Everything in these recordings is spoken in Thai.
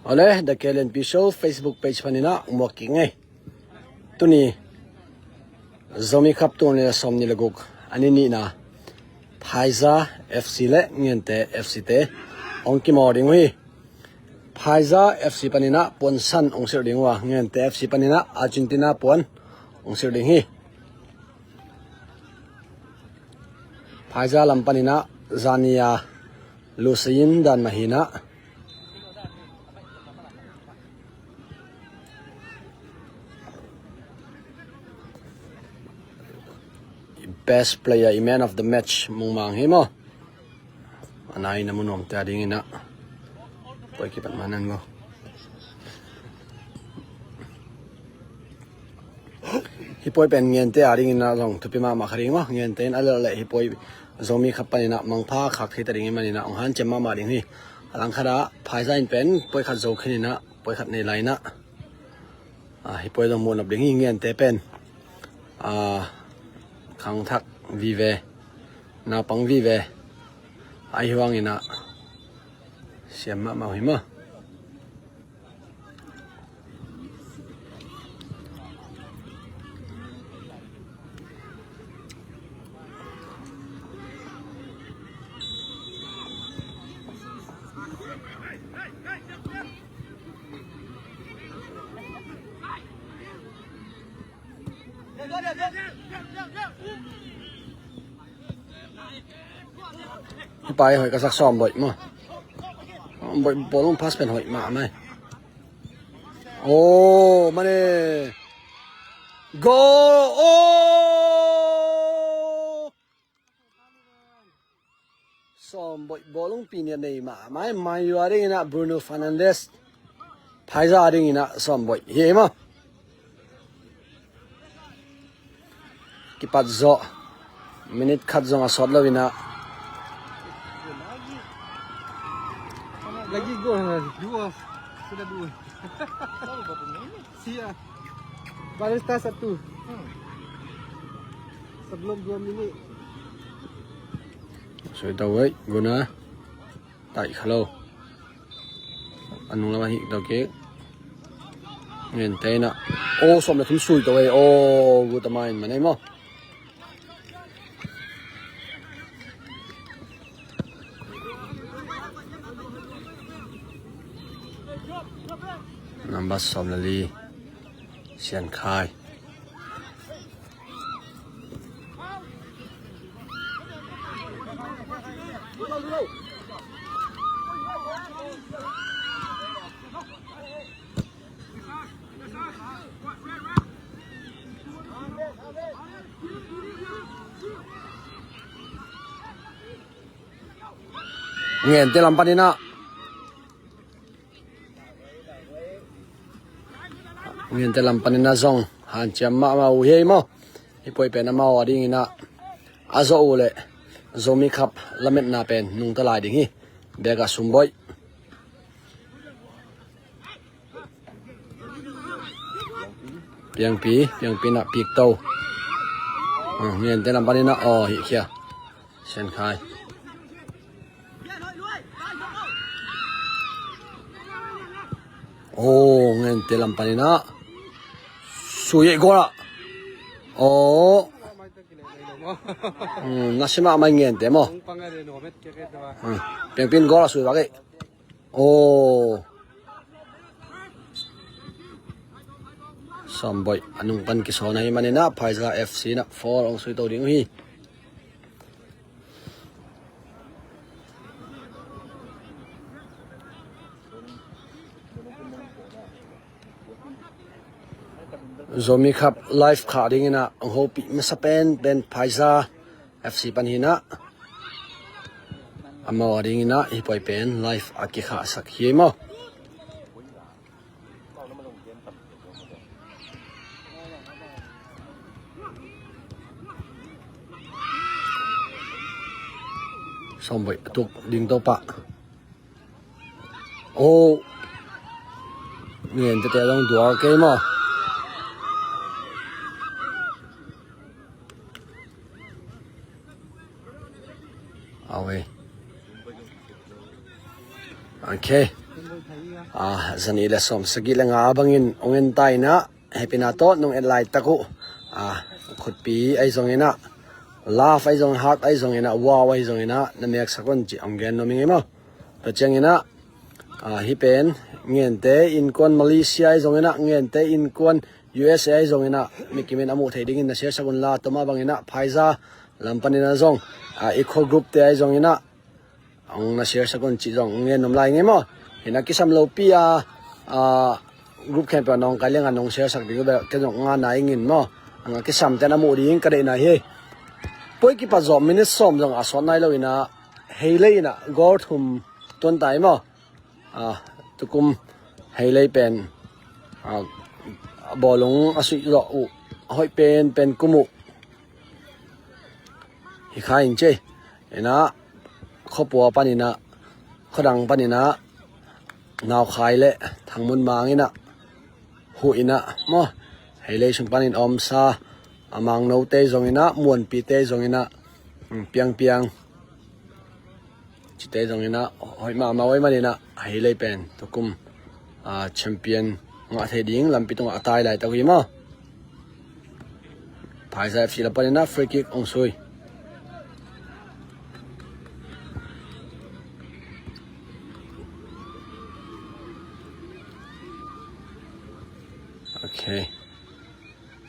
Oleh the KLNP Show Facebook page panina umwaki ngay. Tuni zomi kap tu ni som ni laguk ani ni na Phaiza FC le ngente FC te ongki morning wi Phaiza FC panina pon san ongsir dingwa ngente FC panina Argentina pon ongsir ding hi Phaiza lam panina Zania Lusain dan Mahina Best player man of the match mungmang himo anay na munom tading ina poi kipat manan mo hipoi pen ngente aring ina long tupima makharing mo ngente alale hipoi zomi khapanina mangpha khakhi taring manina onghan chemma maring hi alang khara Phaiza in pen poi khat zo khinina poi khat nei laina hipoi dong mon abding ngente pen khang thak vive na pang vive ai huang ina siam ma hima Pai hỏi cả sắc xòm bội mà bội bố luôn pass pen hỏi mà mày ô mà nè go ô xòm bội bố luôn pin này mà mày vừa đi na Bruno Fernandes Phaiza đi na xòm bội gì mà kipat zo minute cut zo ngasot lo wina lagi gol dua sudah dua sia Barista satu sebelum 2 minit so tao ấy guna tại khalo anong lawan hi tao ke nghen te na ô som là thum sui tao ấy ô gu tamai mà nei mo Number som la li sian khai nghen te lam panina nghen te lam panina zong han cham ma u he mo hipoi pen ma wa ding ina azo ule zomi khap lamet na pen nung ta lai ding hi bega sumboi piang pi na pik tau nghen te lam panina o hi khia sen khai oh nghen te lam panina suye gora oh nasima mai nghen te mo piang pin gora suy ba ke oh samboi anung pan ki so nai manina Phaiza FC na 4 ong sui to ding hi zomi khap live kha ding ina hopi masapen ben Phaiza FC panhina ama ding ina hipoi pen live aki kha sak hi mo somboi tuk ding to pa oh nghen te long duar ke mo away okay zani le som sagi le nga bangin ongen tai na happy na to nong en lai taku khut pi ai zong ina laugh ai zong heart ai zong ina wow ai zong ina na nek sakon chi amgen no mingi mo to cheng ina hi pen ngen te in kon Malaysia ai zong ina ngen te in kon USA ai zong ina mikimen amu thading in na share sakon la to ma bangina phaiza lampani na zong eco group te ai zong ina ang na share sakon chi zong ngen nom lai nge mo hina kisam lo pia group camp nong kalenga nong share sak ding ba ke nong nga na ingin mo ang kisam te na mu ding ka de na he poi ki pa zo minute som jong ason nai lo ina heile ina gor thum ton tai mo tukum heile pen bolong asui ro u hoi pen kumu hi khain che ina khopua panina khodang panina naw khai le thangmun mangina hu ina mo heile sung panin om sa amang no te zong ina muan pi te zong ina piang chi te zong ina hoi ma wai manina heile pen tukum champion nga theding lampi tung atai lai tawi mo Phaiza FC la panina free kick ong sui okay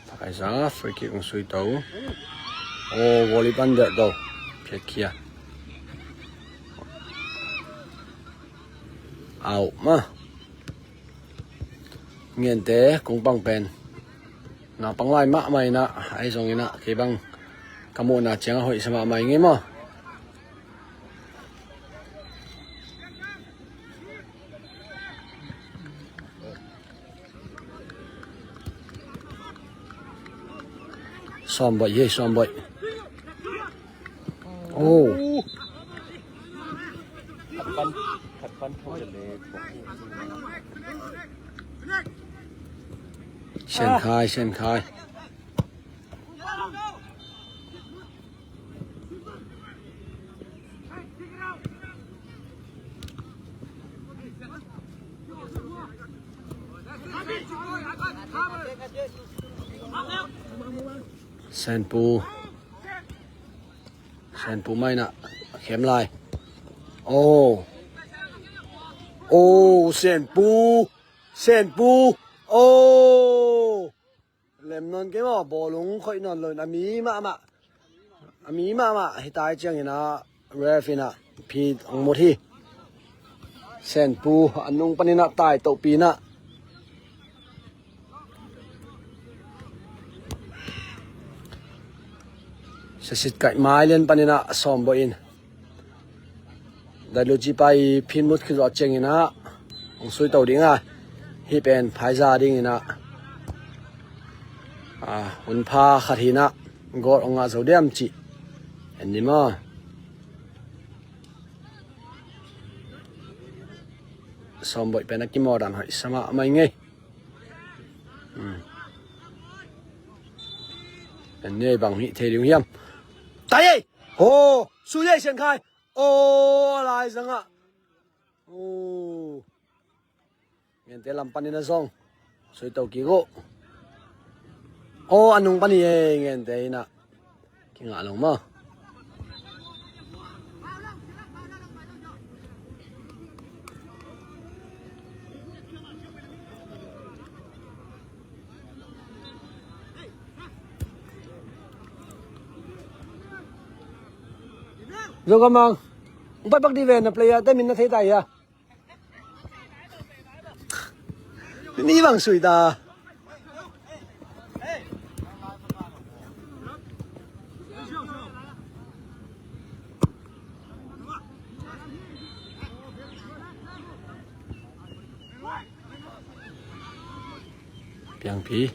Phaiza free kick ong sui tau volley bandar do phet kia out ma nghiền tế cũng bằng pen na pang lai ma mai na ai zong ina ke bang kamu na chang hoi sama mai nge mo som boy ye som boyขัดฟันเข้าจะเลยเช่นคายเซนปูไม่นะเข็มลายโอ้เซนปูโอ้เล่มนอนเกมบอลลงค่อยนอนเลยอามีมาให้ตายเจียงเห็นนะเรฟินะพีองโมทีเซนปูอันนงปนินะตายตปีนะสิทธิ์ไก่ไม้เล่นปนินะซ้อมบ่อินได้ลูจีไปพินมุดขึ้นรถเจียงเห็นนะองซุยเต่าดิ้งฮีเป็นภายซาดิ้งนะหุ่นพาขัดหินะกอดองอาเสาเดียมจีเห็นดิมั้ยสมบูรณ์เป็นนักกีฬาดันหอยสมาไม่ไงเป็นเนี่ยบางมิเทดิงเฮียมตายโอ้สุดยอดเสียงใครโอ้ลายจังโอ้เงี้ยเตลัมปันนี่นะซองสวยเต่ากี่โก้อันนุ่งปันนี่เงี้ยเตยนะกินอะไรมั้งRồi con mong, bắt bắt đi về là player tới mình nó thấy tay à? Ní bằng sủi ta. Piang pi.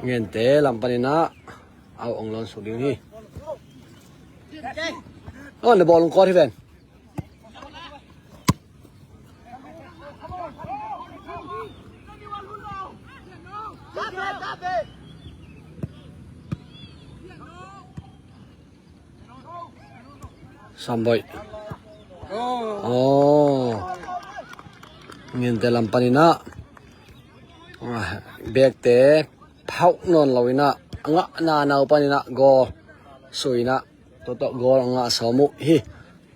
เงินเตลำปานินะเอาองลอนสุดนี่โอ้ในบอลลงคอที่แฟนซัมบอยโอ้เงินเตลำปานินะเบกเตเผานอนเราอินะงะนานาปานินะโกสวยนะตัวโตโกงะสมุฮิ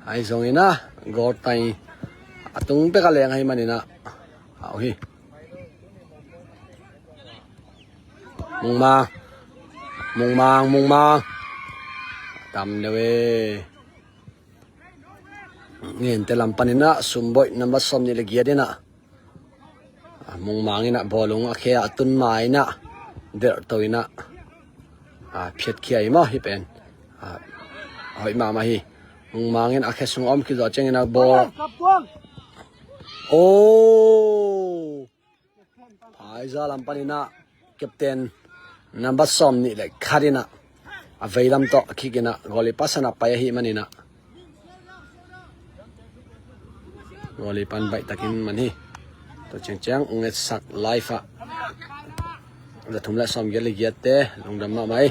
ไอซงอินะโกไตตุงเปกะเลงให้มันอินะเอาฮิมุงมาตำเดเวเงินเตลำปานินะสุมบอยนัมบัสสมนี่เลกียดินะมุงมางina bolong akhe atun mai na der toina phet khiai ma hi pen hoi ma ma hi mung mangin akhe sung om ki zo chengina bo o ai za lampanina captain number som ni le kharina availam to khigina goli pasana pa hi manina goli pan bai takin mani to cheng nget sak life da thumla som gel giate lungdam ma mai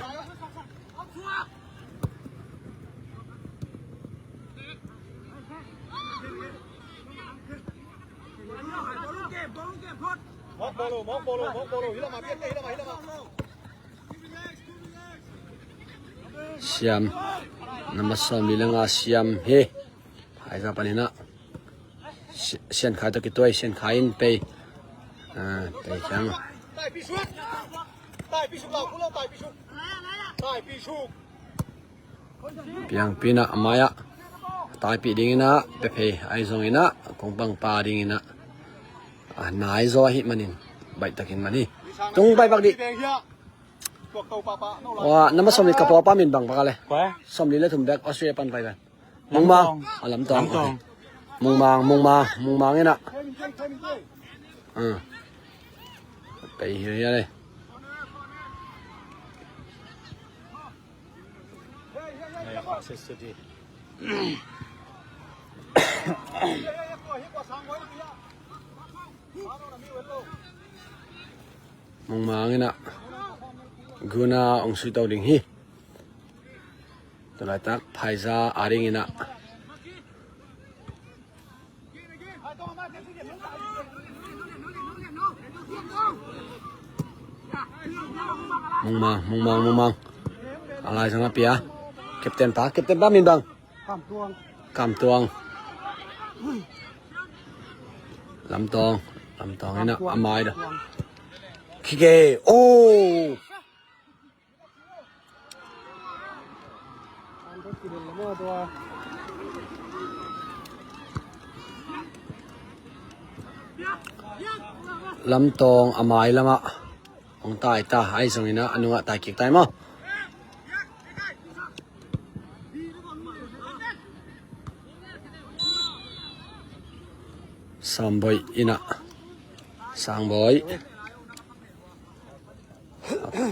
siam namasom lilanga siam he ai ga paninaเส้นขายตะกี้ตัวเส้นขายไปไปจังเปียงปีน่ะมายะตายปีดิ่งนะไปเพย์ไอซงอินะคงปังปาดิ่งนะนายซอหิมันินใบตะกินมันนี่จงใบบักดิว่าน้ำมันสมลิดกระเพาะป้ามินบังปะกันเลยสมลิดเลยถุงแบกออสเตรเลียปันไปกันมุงมาลำตองมุงมางนี่นะไปเฮียเลยมุงมางนี่นะกูน่าองสุยตัวดิ่งฮีตัวไรตักไพซ่าอาริงินะมุงมางอะไรสังเปียเก็บเต็มป้ามินบังกำตวงลำตองนี่นะอามายเด้อคิเกโอ้ลำตองอามายละมะองตายตาไอ้สงนี่นะอนุตายเกียกตายมั้งสามบอยอินะสางบอย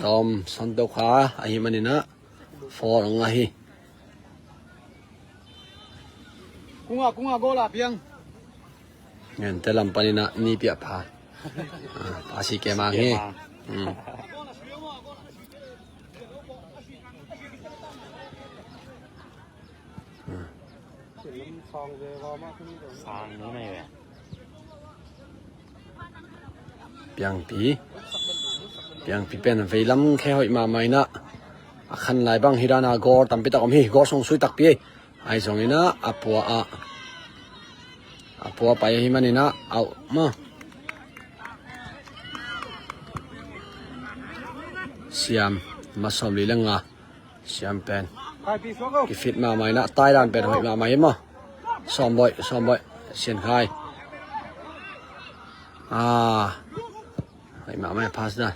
ตอมสันโตขาไอ้มันนี่นะฟอร์งไงกุ้งโกลาเพียงเงินแต่ลำปานี่นะนี่เปียพาภาษีแกมาเงี้ยเปียงปีเป็นไฟล้ำแค่หอยมาไม่นะขันไหลบังฮิดานาโกตัมปิตะกอมฮีโกส่งสุยตักปีไอส่งนี่นะอปัวไปฮิมันนี่นะเอามาเสียมมาสมลีลังงาเสียมเป็นกิฟิตมาไม่นะใต้ด้านเป็นหอยมาไม่มั้งซ้อมบ่อยเสียนคายหอยมาไม่พาสได้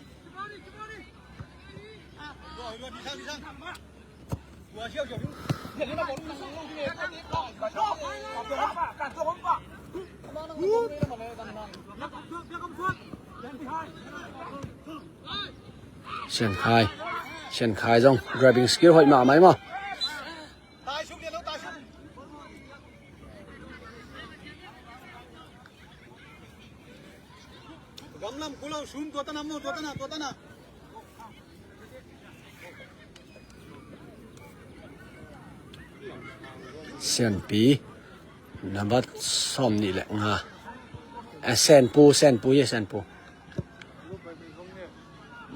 เชียนคายจง grabbing skill หอยมาไหมมั้ง Tài xuống liền đâu, tài xuống. Gắm lắm, cú lâu xuống, tua ta nào. เชียนปีนับว่าซ้อมนี่แหละงาแซนปู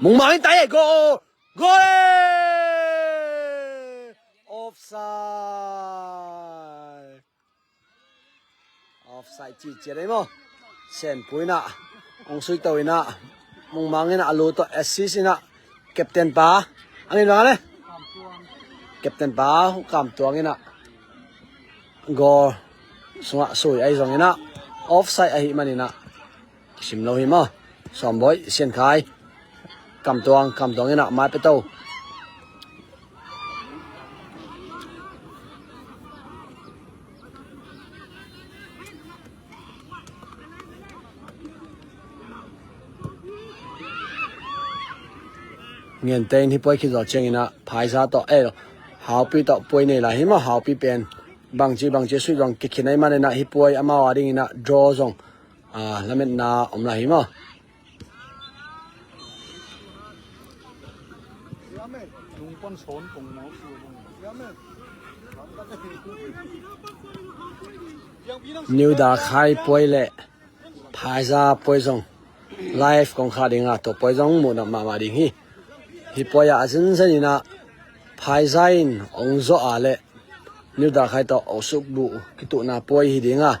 มึงมาให้ตายgo offside จีเจได้มั้งเชียนปูน่ะองสุยตัวน่ะมึงมาให้น่ะลูตัว assist น่ะแคปเทนป้าอันนี้ว่าไงแคปเทนป้ากำตัวนี่น่ะgo sui ai zong ina offside ai mani na sim lo hi ma som boy sian khai kam tuang ina mai pe to nghiนเตนhi poi khi zo cheng ina phai sa to e hau pi to poi nei la hi ma hau pi pen bang chi sui jong ki khinai mane na hi poi ama wa ding ina draw jong lamet na omla hi ma Lung con sốn cùng nó new da khai poi le phai za poi jong live kong kha ding a to poi jong mu na ma ding hi poi a zin ina phai zain ong zo a le new da khai to osuk bu ki tu na poi hi dinga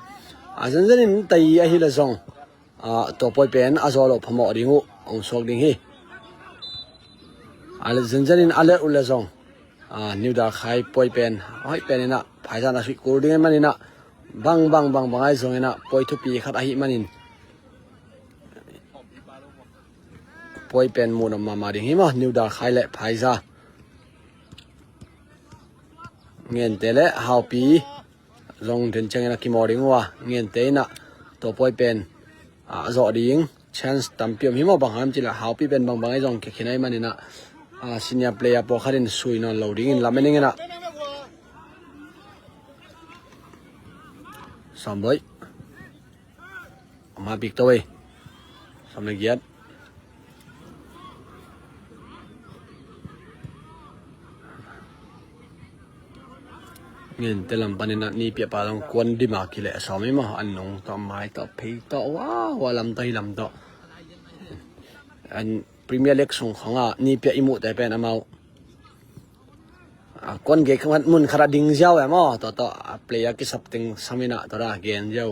azan in tai a hi la zong to poi pen azolo phamo dingu ong sok ding hi ala zan in ala ula zong new da khai poi pen hoi pen ina phaisa na sui kur ding manina bang ai zong ina poi thu pi khat a hi manin poi pen mu na ma ding hi ma new da khai le phaisa nghiền tế lệ hào pí dòng trên chân là kim mỏ đỉnh hoa nghiền tế nè tổ poi pen dọ đỉnh chance tầm piệm hiếm bằng ham chỉ là hào pí pen bằng ấy dòng cái này mà nè senior player bỏ khá đến suy nó lâu đỉnh làm nên nè xong rồi mà bị tôi xong rồi giết nghiนแต่ลำปันนัดนี้เปียปาลงควนดิมากิเลสอมิมาอันนงต่อไม้ต่อพีต่อว่าลำต่ออันพรีเมียร์ลีกส่งของนี่เปียอิมุแต่เป็นอามาควนเกย์ขมันมุนขราดิ่งเจ้าเอมอต่อเพลย์กิสับติงสามินะต่อละเกนเจ้า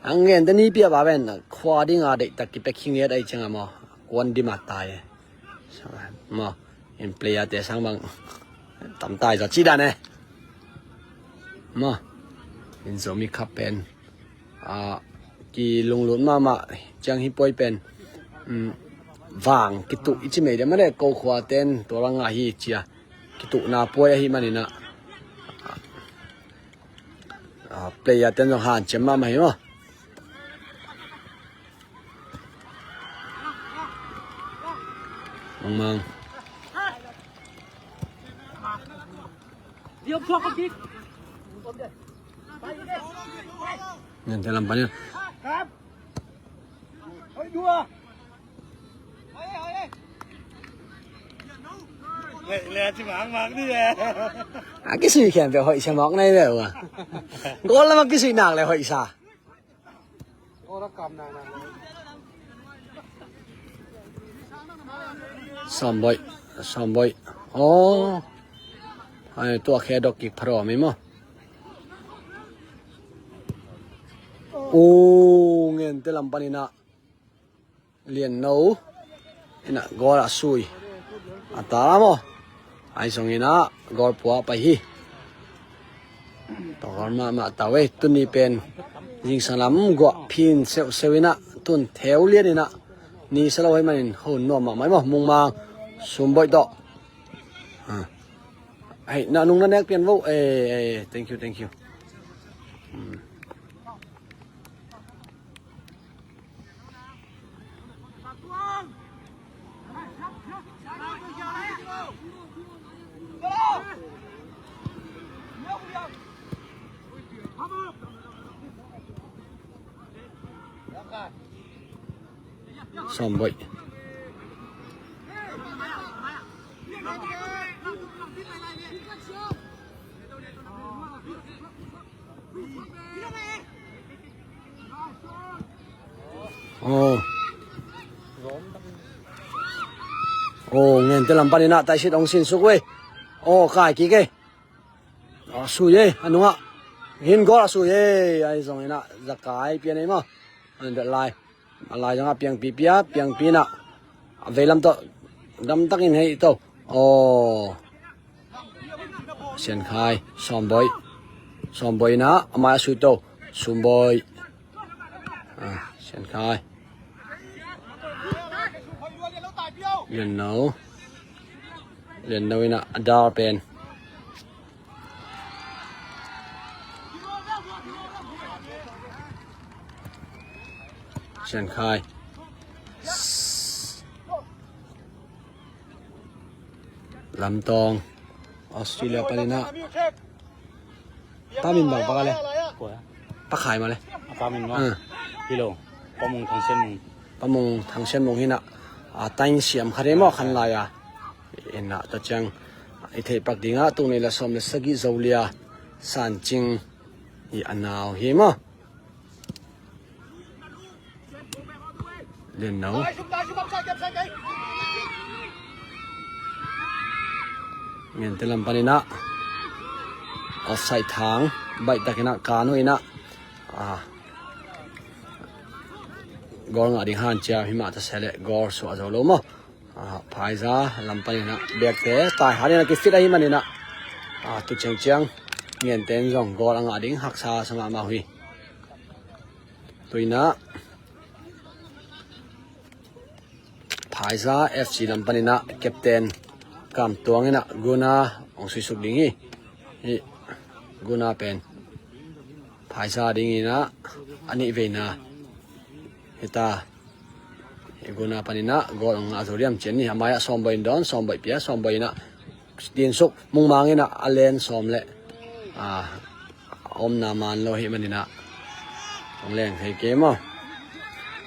อังเงินแต่นี่เปียบาเป็นขวาดิ่งอาเด็กตะกี้เป็กขิงเยอะได้จังอามาควนดิมาตายใช่ไหมมาเอ็นเพลย์แต่สังบังต่ำตายจะจีดานมาเห็นสมีขับเป็นกี่ลงหลุนมาจังฮิปอยเป็นวางกิตุอิจิเมเดมันได้โกขวาเต้นตัวรังอาฮีเจียกิตุนาปวยฮิมันนี่นะเพลย์เต้นต้องหาเจมมาไหมวะมังเดี๋ยวพวกกิ๊กเงินแต่ลำปันเนี่ยครับเฮ้ยดูเฮ้ยเลยจิ๋มหางนี่แหละกี่สิ่งแข่งแบบหอยฉมอกในแบบว่ะก็แล้วมันกี่สิ่งหนักเลยหอยซาโอ้รักกำหนักซ้อมบ่อยอ๋อไอ้ตัวแค่ดอกกิกพร้อมมั้ยมั้งโอ้เงินแต่ลำปันนี่นะเรียนโน้นี่นะกอละซุยตาโมไอ้สองนี่นะกอปัวไปฮีตอนมาตาเวตุนี่เป็นยิงสลัมกว่าพินเซวินะตุนแถวเลียนนี่นะนี่สลายมันหุ่นนัวมาไหมมั้งมุงมาสมบูรณ์ต่อไอ้นานุ่งนั่นเองเปลี่ยนวุ้thank you ซ้อมบ่อยโอ้เงินแต่ลำปานินะไตชิดองสินสุกเว้ยโอ้กายกี่เกสุยอันนู้นหินก็สุยไอ้สองนี่นะจะกายเปลี่ยนไอ้มั้งอันเดือดลายอะไรจังอ่ะเปียงปีเปียเปียงปีน่ะเวลาตัวดำตักอินให้ตัวโอ้เสียนคายซ้อมบ่อยนะมาสุดโตซุ่มบ่อยเสียนคายเรียนเนานะดาเป็นเสียนคายลำตองออสเตรเลียปานินะป้ามินบอกปากอะไร กว่า ป้าขายมาเลย ปลาเมนว่าพี่โลประมงทางเส้นมึง ประมงทางเส้นมงหินะตังเสียมคาเรมอคันลายเอ็นนะตัดจังไอเทปักดิ่งตรงนี้ละสมเลสกิโซเลียสันจิงอีอันนาวเฮมะเล่นเอาเงินเตลัมปานินะออฟไซด์ทางใบตะกินะกาโนอินะกอลงาดิฮันเจ้าหิมะตะเสเลกอลสวะโจโลมะพายซาลำปานินะเบกเตตายหานี่นะกิฟิตไอมันนี่นะตุเจียงเงินเต็นจงกอลงาดิหักซาสงามาหุยตุยนะพายซาเอฟซีลำปานินะแคปเตนกำตัวงี้นะกูนาองสุสุกดิ้งฮีกูนาเป็นพายซาดิ้งฮีนะอันนี้เวนะเฮตากูนาปานินะกอลงอาโซเรียมเจนนี่ทำไมอะซ้อมบ่อยดอนซ้อมบ่อยเปียซ้อมบ่อยนะดินสุกมุงมังงี้นะอเลนซ้อมเละอมนามันโลหิมันนี่นะต้องแรงให้เกมอ่ะ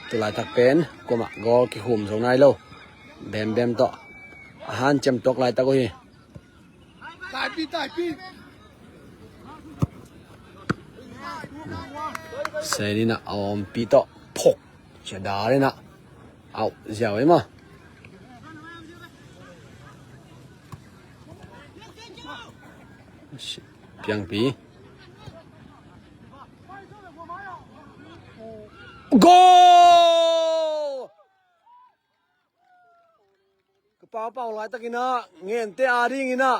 ตัวลายตักเป็นกูมากอลกี่หุ่มตรงไหนโลแบมต่ออาหารจำตกลายตะกุยตายปี เสนีนะเอาปีต่อพกเสียดายเลยนะเอาเสียวไว้มั้งเพียงปีโกเป่าหลายตะกี้นะเงินเตอาดิ้งนะ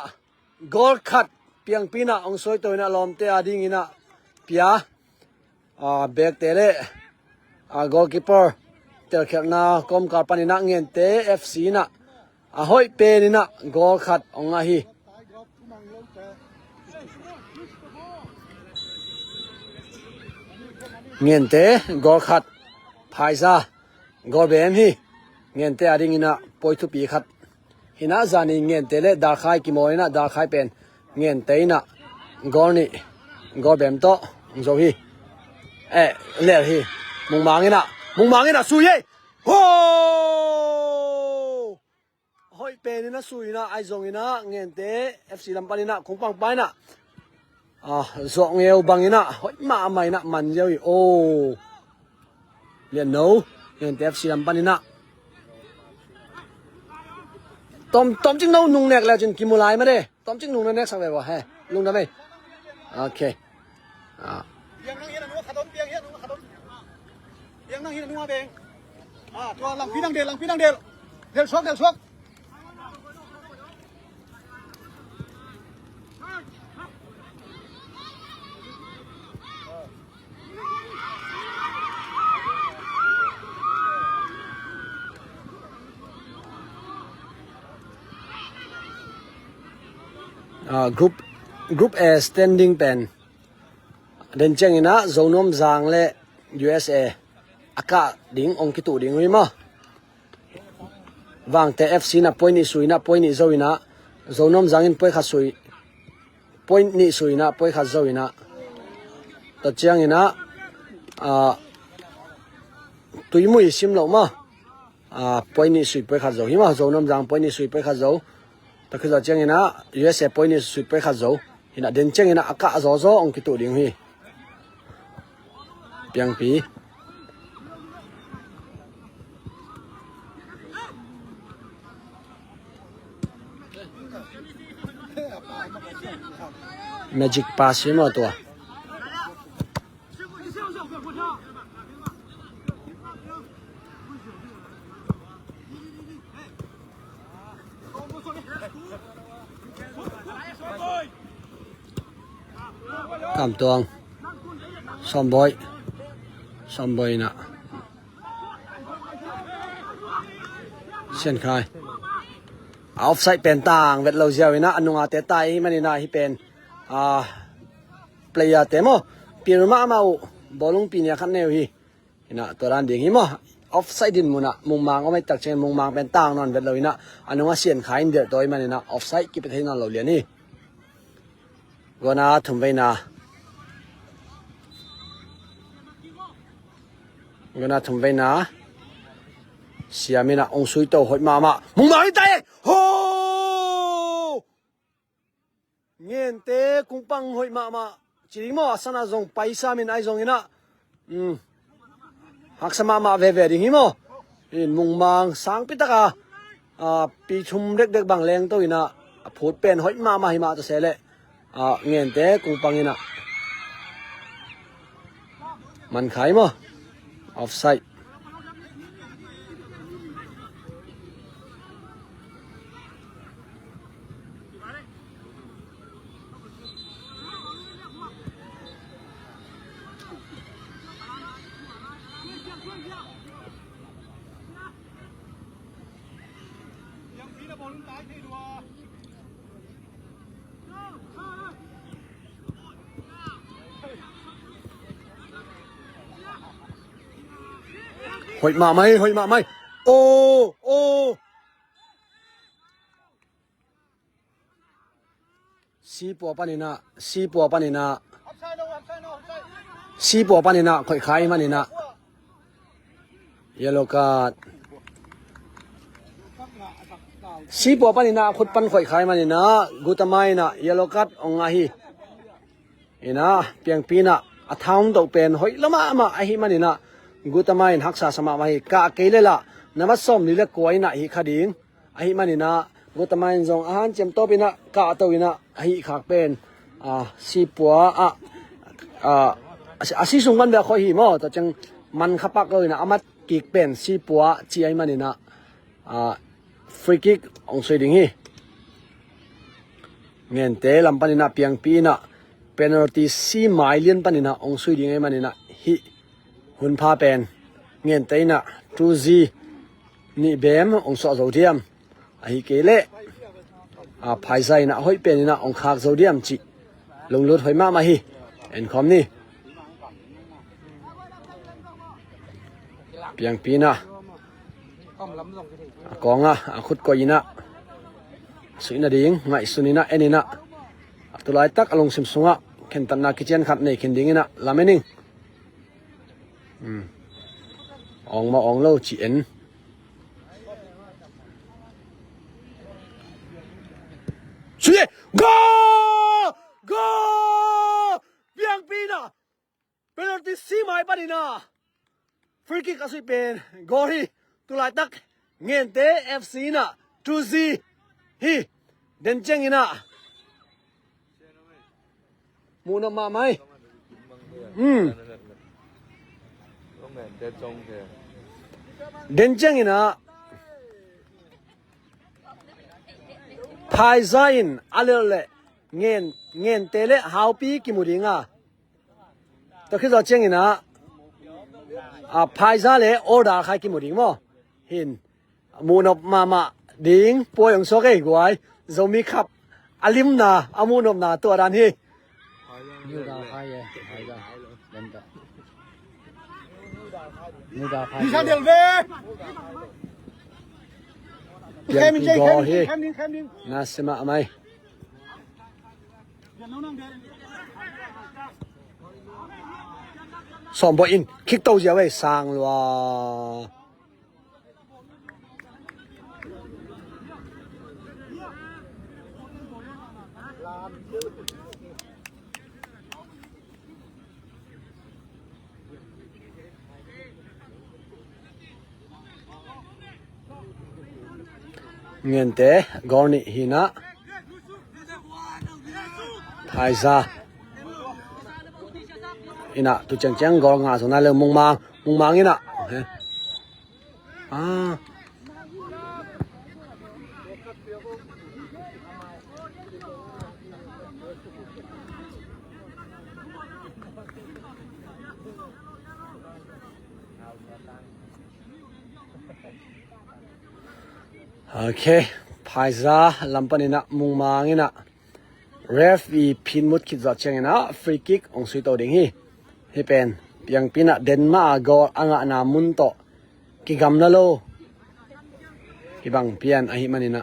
กอลคัดเปียงปีนะองซอยตัวนะลอมเตอาดิ้งนะเปียเบกเตเลกอลคีเปอร์เตลเขกนากอมการปานินะเงินเตเอฟซีนะห้อยเปนี่นะกอลคัดองอาฮีเงินเตกอลคัดพายซากอลเบมฮีเงินเตอาดิ้งนะปอยทุปีคัดหินาจานี่เงินเตเลดาร์คายกิโมยนะดาร์คายเป็นเงินเตนะกอลนี่กอลเบมโตโซฮีเล่ฮีมุงมังงี้นะสุยโอ้ห้อยเป็นนี่นะสุยนะไอซงนี่นะเงินเตเอฟซีลำปานี่นะคงปังไปนะซองเอวบังนี่นะห้อยมาใหม่นะมันเจ้าอีโอ้เรียนโน้เงินเตเอฟซีลำปานี่นะต้มจิ้งนู้นุ่งเน็กแล้วจนกินมูลายมาเด้ต้มจิ้งนุ่งเน็กสักเลยวะเฮ้ลุงทำไมโอเคยังนั่งเฮียนนัวขัดต้นเปียงเฮียนนัวขัดต้นยังนั่งเฮียนนัวเบงตัวหลังพี่นั่งเดลเดลชกgroup A standing penเดินเจงนะโซนอมจางและ USA อากาศดิ่งองคิตุดิ่งวิมะ วางแต่ FC นะปอยนี่สุยนะปอยนี่โซยนะโซนอมจังอินปอยขัดสุยปอยนี่สุยนะปอยขัดโซยนะตะเจียงอินะตุยมุยซิมเหล่ามาปอยนี่สุยปอยขัดโซหิมาโซนอมจังปอยนี่สุยปอยขัดโซตะคือตะเจียงอินะ USA ปอยนี่สุยปอยขัดโซหินะเดินเจียงอินะอากาโซโซองกิตุดิงฮีเปียงปีMagic pass ใช่ไหมตัวกำตวงซอมบอยนะเช่นใครออฟไซด์เป็นต่างเวทเราเจียวนะอนุงอาเตตายมันนี่นะที่เป็นplayer temo pirma mau bolong pinya khan ne hi ina toran ding hi mo offside din muna mungmang o mai tak chen mungmang pen tang non vet loina anunga sian khain der toy manina offside ki pe theina lo lian ni gona thumveina siamina ongsui to hoi mama mungmang tai ho nghiền tế cũng bằng hội mạ chỉ mà sana zong paisa min ai zong ina hak sama ma ve ding hi mo in mung mang sang pitaka pi chum dek bang leng to ina phut pen hoi ma hi ma to sele nghiền tế cũng bằng ina man khai mo offside hội mạ mày ô si po panina khoi khai manina yellow card si po panina khut pan khoi khai manina gutamai na yellow card onga hi ina piang pina atham do pen hoi lama ma a hi manina gutamai haksa sama mai ka kelela namasom ni le koina hi khading a hi manina gutamai jong ahan chem topina ka toina a hi khak pen si po asi sungman be kho hi mo to chang man khapak loina amat kik pen si po chi ai manina free kick ong swing hi ngen te lam panina piang pina penalty si mailian panina ong swing ai manina hi hun pha pen ngen te na 2G ni bem ong so zodiam ai kele phai sai na hoi pen na ong khak zodiam chi longlut hoi ma hi en khom ni piang pina konga khut ko ina suina ding ngai sunina enina tulai tak along sim sunga khen tan na kitchen khat nei khen ding ina lamening ong ma ong lo chi en suye go piang pina penalty si mai panina free kick asui pen gori tulai tak ngen te FC na 2Z hi den cheng ina muna ma mai den cheng ina phai zain alele ngen tele haupi kimuringa to khizo cheng ina phai za le order khai kimuring mo hin munop mama ding poyong so ke gwai zomi khap alim na amunop na to ran hi New da khai ye khai da den da New da khai đi sang đường về เปียงปีกอเฮ แคมนิ่ง นาสมาไหม อย่าน้องนั่งเดิน สอมบ่อินคิกเต้าเจียวไว้สร้างลัวเงินเตะกอนี่หินะไทยซาอินะตุจังจังกอลงาสนาเลมุงมางอินะโอเคไทยซาลัมปานินะมุงมางอินะเรฟอีพินมุดคิดจัดเชงอินะฟรีคิกองสุยโตดิงฮีให้เป็นเพียงปีน่ะเดนมาร์กอ่างนามุนโตกิกำนาโลกิบังเพียนอหิมันนี่นะ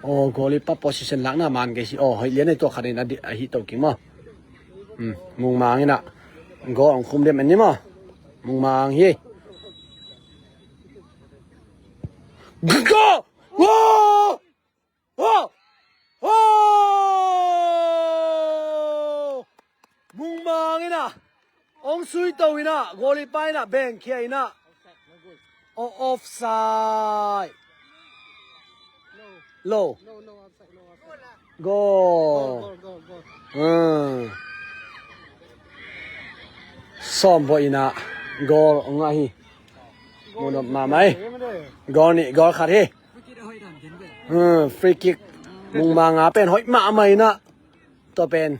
โอ้โกลิปะโพสิชันหลังน่ะมันเกสิโอ้เฮ้ยเลี้ยนในตัวขัดนี่นะอหิโตกิงมั้งมุงมางนี่นะกองคุมเดมอันนี้มั้งมุงมางฮีก็ว้าวมุงมางอินะองสุยโตอินะโกลิปายนะแบ่งเขียอินะออฟไซด์โลโกซ้อมบ่อินะโกงะฮีมุนมาไหมกอนี่กอขัดเฮฟรีคิกมุงมางาเป็นหอยมาไหมนะตัวเป็น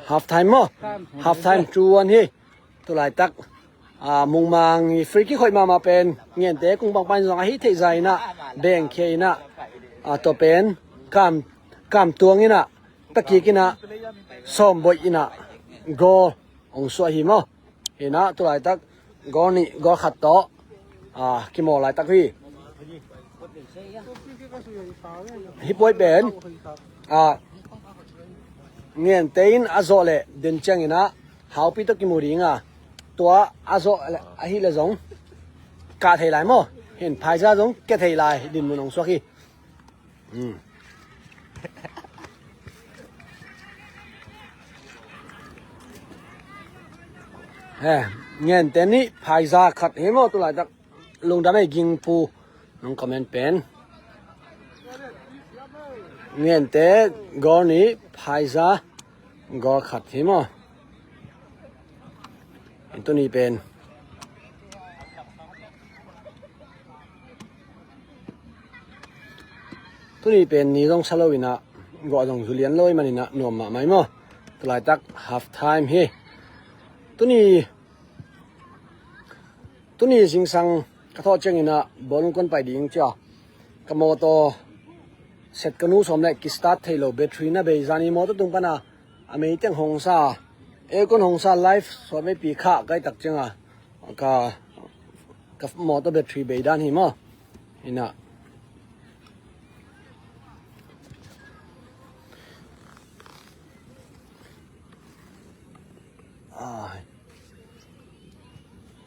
ฮาฟไทม์มั้งฮาฟไทม์จวนเฮตัวไหลตักมุงมางฟรีคิกหอยมาเป็นเงี้ยเตะกุ้งบางปันสองอาทิตย์เทใจนะแบ่งเคนะตัวเป็นกามตัวงี้นะตะกี้กินะซ้อมบ่อยนะกอองสวยหิมะเห็นนะตัวไหลตักกอนี่กอขัดโตกิโมไหลตักพี่ฮิปโปเป็นเงี้ยเตินอาโซเลเดินจังอินะหาวปีตกิโมริงตัวอาโซอาฮิเลซงกาเทไลมั้งเห็นภายซาซงแกเทไลดินมุนองสวกีเงี้ยเตนี่ภายซาขัดเห็นมั้งตัวไหลตักลงดำให้ยิงปูน้องคอมเมนต์เป็นเงี้ยเตะกอนี่ภายซากอขัดเห็นมั้งตัวนี้เป็นนี่ต้องสโลวินะก็ต้องจุเลียนลอยมันนี่นะหน่วมมาไหมมั้งตัวไหลตัก half time เฮ้ตัวนี้สิงสังกระทอเจงินะบอลคนไปดิ่งจ้ากระโมโตเสร็จกันนู้สมเลยกิสตาร์ทเทโลแบตเตอรี่นะเบย์จานี่มอเตอร์ตุงปนะอเมริกันหงซาคนหงซาไลฟ์สอนไม่ปีข้าใกล้ตักจังกับมอเตอร์แบตเตอรี่เบย์ด้านหิมะนี่นะ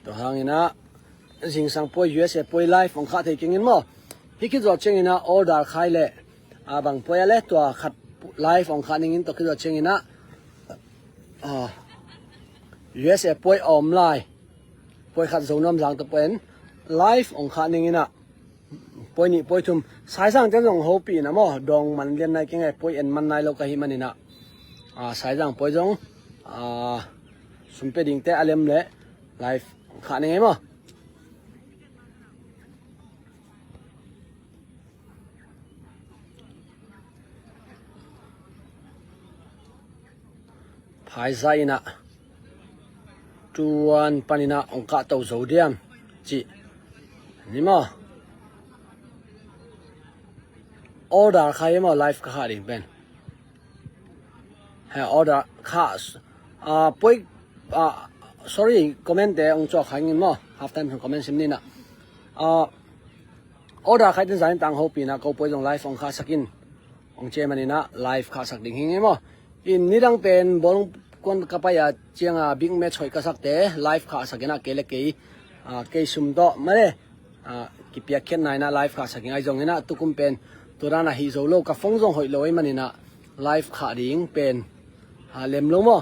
ตัวหางนี่นะสิ่งสังป่วย USA ป่วยไลฟ์ของข้าที่จริงมั้งพี่คิดว่าเชิงนะออเดอร์ขายเลยบางป่วยอะไรตัวขัดไลฟ์ของข้านี่ตัวคิดว่าเชิงนะUSA ป่วยออมไลน์ป่วยขัดส่งน้ำสังตัวเป็นไลฟ์ของข้านี่นะป่วยนี่ป่วยทุ่มสายสังจะส่งหัวปีนะมั้งดองมันเรียนในยังไงป่วยเอ็นมันในโลกหิมันนี่นะสายสังป่วยจงสมเป็นดิ่งแต่อารมณ์เลยไลฟ์ขานี่ไงมั้งภายใจนะจวนปนินะองค์การตัวโซเดียมจีนี่มั้งออเดอร์ใครมั้งไลฟ์ขาดิ่งเป็นให้ออเดอร์ขา ป่วยsorry comment แต่องจอขังเงินมั้ง half time ของ comment ซิมนี่นะorder ใครจะจ่ายตังค์เขาปีนะเขาป่วยตรงไลฟ์ของข้าสักินองเจมันนี่นะไลฟ์ข้าสักดิ่งเงี้ยมั้งอินนี่ดังเป็นบอลคนกับไปเจียงบิ๊กแมทช์ข้าสักเตะไลฟ์ข้าสักินนะเกลเกย์เกย์ซุ่มโตมาเลยกิปยาเขียนนายนะไลฟ์ข้าสักินไอจงนี่นะตุกุมเป็นตัวนั้นฮิโซโลกับฟงจงหอยลอยมันนี่นะไลฟ์ข้าดิ่งเป็นเล่มลงมั้ง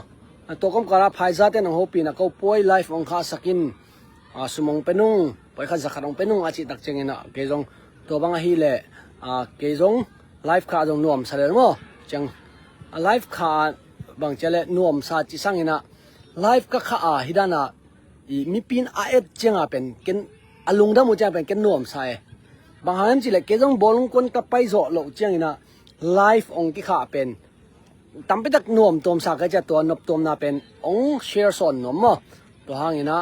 ตัวก็การพายซาเตนของปีนะเขาป่วยไลฟ์ของข้าสักินสมองเป็นนุ่งป่วยข้าสักของเป็นนุ่งอาชีพตักเจงนะเกย์จงตัวบางฮีเล่เกย์จงไลฟ์ข้าจงนวมเสร็จมั้งจังไลฟ์ข้าบางเจเลนวมซาจิสังนะไลฟ์ก็ข้าฮิดานะมีปีนเอ็ดเจงเป็นกันอารมณ์ดำมันจะเป็นกันนวมใส่บางครั้งจิเลเกย์จงบอลคนกับไปโจโลเจงนะไลฟ์องที่ข้าเป็นตั้มไปตักนวมตัวสักก็จะตัวนบตัวน่าเป็นองเชียร์สอนนวมมั้งตัวห่างนะ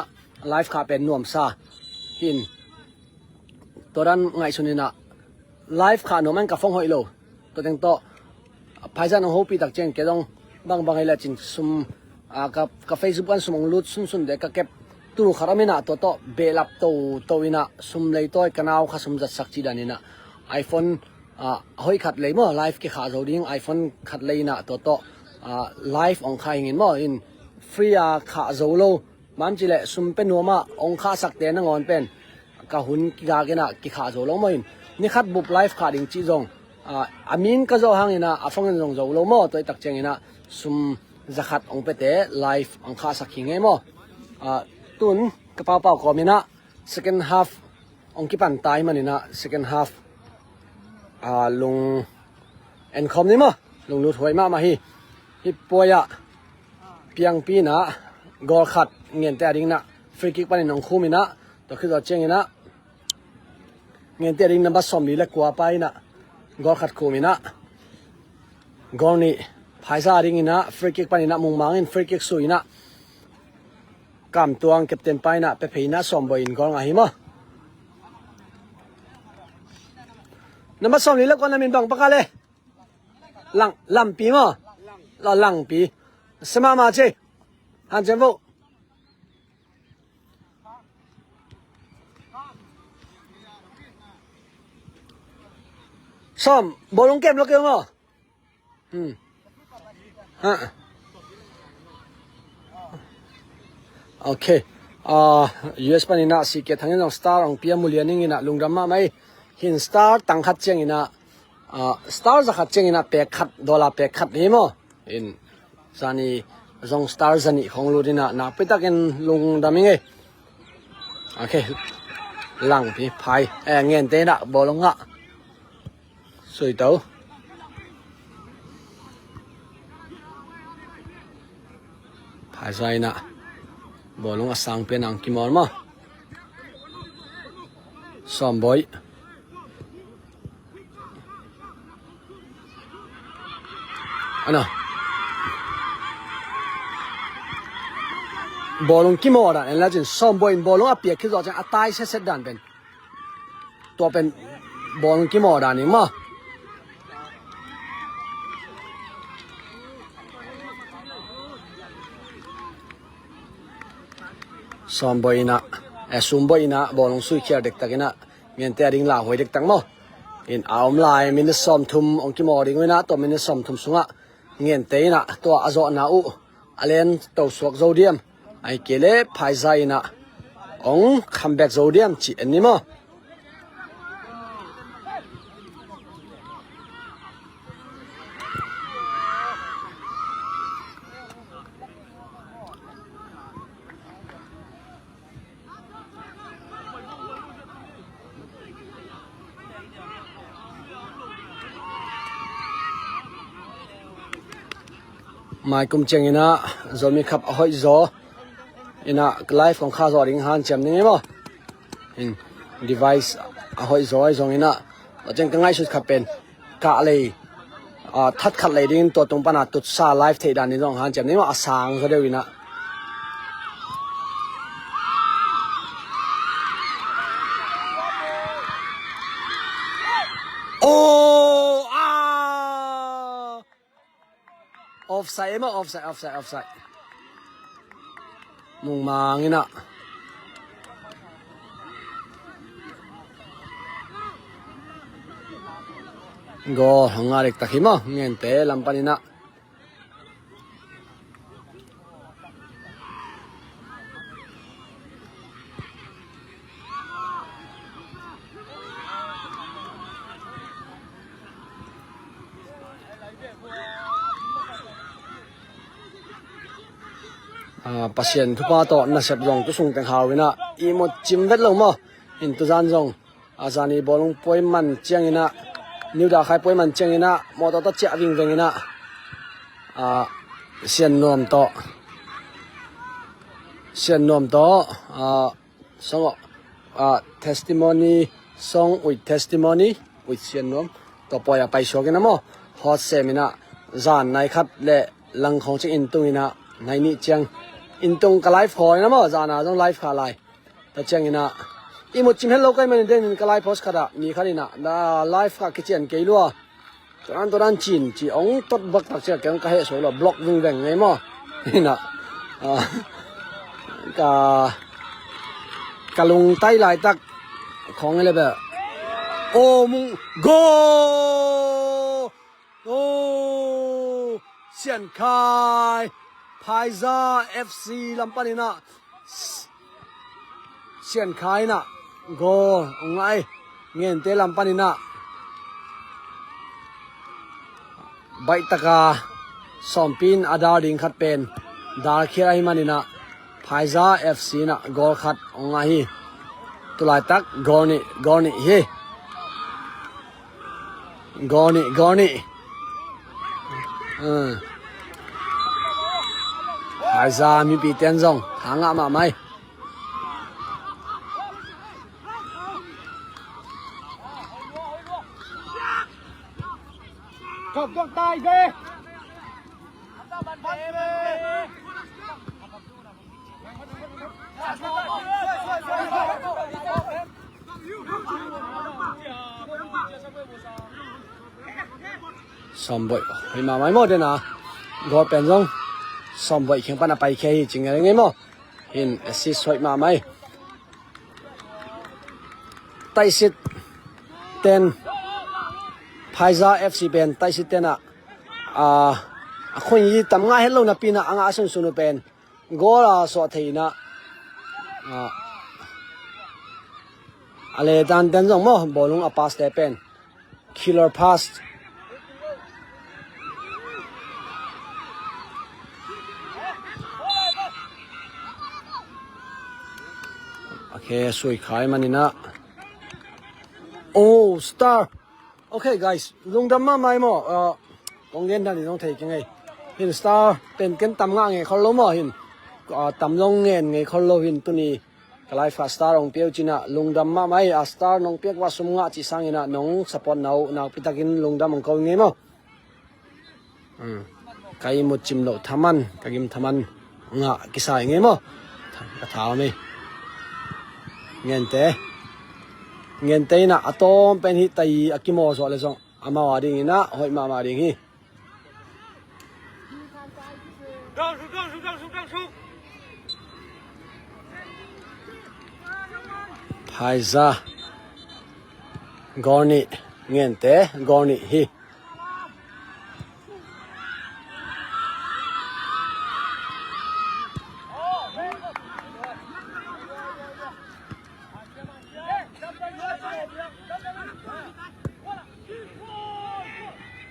ไลฟ์ข้าเป็นนวมซาหินตัวนั้นไงสุนินะไลฟ์ข้านวมมันกับฟงหอยโลตัวเต็งโตภายในน้องฮูปีตักเจงเกย์จงบางไงละจินซุ่มกับเฟซบุ๊กอันสมองลุดซุ่มเด็กก็เก็บตู้ขารามินะตัวโตเบลับตัววินะซุ่มเลยตัวกันเอาข้าซุ่มจัดสักจีดานี่นะไอโฟนหอยขัดเลยมั้งไลฟ์กี่ขาเราดิ้งไอโฟนขัดเลยนะตัวโตไลฟ์องคายเงินมั้งอินฟรีขาเราโลมันจีเล่ซุ่มเป็นหัวมาองคาสักเตนงอนเป็นกะหุ่นกี่กากินะกี่ขาเราโลมั้งอินนี่ขัดบุบไลฟ์ขาดิ้งจีจงอามินก็จะห่างนะฟังเงินจงเราโลมั้งตัวตักเจงนะซุ่มจะขัดองเปเตไลฟ์องคาสักยังไงมั้งตุนกระเป๋าก็มีนะ second half องกี่ปันตายมันนี่นะ second halfลงเอ็นคอมนี่มั้งลงนูถวยมาฮิปป่วยเปียงปีนะกอลขัดเงียนแต่ดิ้งนะฟรีคิกปันนี่น้องคู่มีนะตัวคือตัวเจงนะเงียนแต่ดิ้งนับสมดีเล็กกว่าไปนะกอลขัดคู่มีนะกอลนี่ภายซาดิ้งนะฟรีคิกปันนี่นะมุงมังอินฟรีคิกสุยนะกำตัวเก็บเต็มไปนะไปผีนะสมบูรณ์กอลไงมั้งน้ำมันส่งนี่แล้วก็น้ำมันบังปะกันเลยลำปีมั้งลำปีสมามาเช่ฮันเจมบุซ้อมบอลลงเกมแล้วเกมมั้งฮะโอเคUS ปานินะสิเกทั้งนั้นสตาร์องเปียมุเลียนิ่งนะลุงดำมาไหมหินสตาร์ตั้งขัดเจงนะสตาร์จะขัดเจงนะเปกขัดดอลลาร์เปกขัดนี่มั้งอินซานีจงสตาร์ซานีของลูดินะนับไปตักกันลุงดำยังไงโอเคหลังพี่พายเงินเตนะบอลงอ่ะสวยเต้าพายใจนะบอลงอ่ะสังเป็นอังกิมอลมั้งสอมบอยอันน่ะบอลลงกี่โมงอ่ะแล้วจึงซ้อมบอลลงอ่ะเปียกขึ้นจอจังอ่ะตายเสร็จดันเป็นตัวเป็นบอลลงกี่โมงอ่ะนี่มั้งซ้อมบอลนะซุ่มบอลนะบอลลงสุยเขียเด็กตะกี้นะเงินแต่ดิ้งลาหวยเด็กตั้งมั้งอินเอาลายมินิซ้อมทุ่มองกี่โมงดิ้งไว้นะตัวมินิซ้อมทุ่มสูงอ่ะเงินเตยนะตัวอาโจนาอุอเลนตัวสวกโซเดียมไอเกเล่พายใจนะองคัมแบ็กโซเดียมจีอันนี้มั้งไม่กุมเจงอินะจอมีขับหอยจออินะไลฟ์ของข้าจอดิ้งหันจำนี่มั้งอิน device หอยจอไอจงอินะเราจึงก็ง่ายสุดขับเป็นกะเลยทัดขัดเลยดิ้งตัวตรงปนัดตุดซาไลฟ์เทดานี่จงหันจำนี่มั้งอาสางก็เดียวอินะโอ้offside มั้ง offside มุงมางินะgo hangarek takhima ngente lampanina pasien thupa to na sep jong tu sung teng hawina I mo chim vet lo mo in tu jan jong azani bolung poiman chiangina new da khai poiman chiangina mo to cha wing wengina sian nom to song testimony song with testimony with sian nom to poya pai shogina mo hot semina zan nai khat le lang khong chi in tuina nai ni chiang in tung ka live khoi na mo zana jong live kha lai ta chiang ina I mo chim hello kai man den ka live post khada ni kharina da live ka kitchen ke lo toran chin chi ong tot bak tak che keng ka he so lo block wing weng ngai mo ina ka lung tai lai tak khong le ba o mung go sian khai Phaiza FC lampanina sian khai na go ngai ngen te lampanina bai taka sompin adar ding khat pen dar khirai manina Phaiza FC na gol khat ngai tulai tak goni he goni Phaiza mi pi ten jong thanga ma mai chọc góc tay ghê som bội hay mà máy một đây nè gọi bèn rong som bội khiến bạn bay khe chính là nghe mo in assist hội mà máy tay sit ten Phaiza FC pen tay sit ten khoi yi tam nga hello na pina anga sun sunu pen gola so theina ale dan den jong mo bolung a pass te pen killer pass okay sui khai manina oh star okay guys lungdam ma mai mo kongen dan nong thei kengai hin star pen ken tam nga nge kholo mo hin tam long ngen nge kholo hin tuni kalai fa star ong piau china lungdam ma mai a star nong pek wa sum nga chi sangina nong support nau pitakin lungdam ong ko nge mo kai mo chim lo thaman kagim thaman nga kisai nge mo ka thaw mi ngente na atom pen hi tai akimo so le song ama wa ding na hoi ma ding hi Phaiza goni ngente goni hi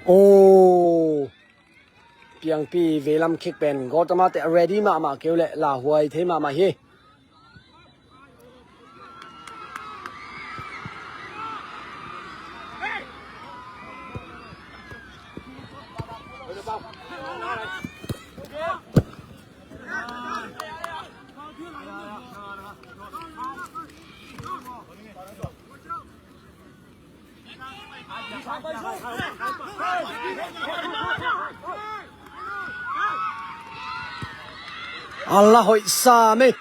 oh piang pi velam kick pen gotama te ready ma keule la huai the ma hi Allah hoi sa me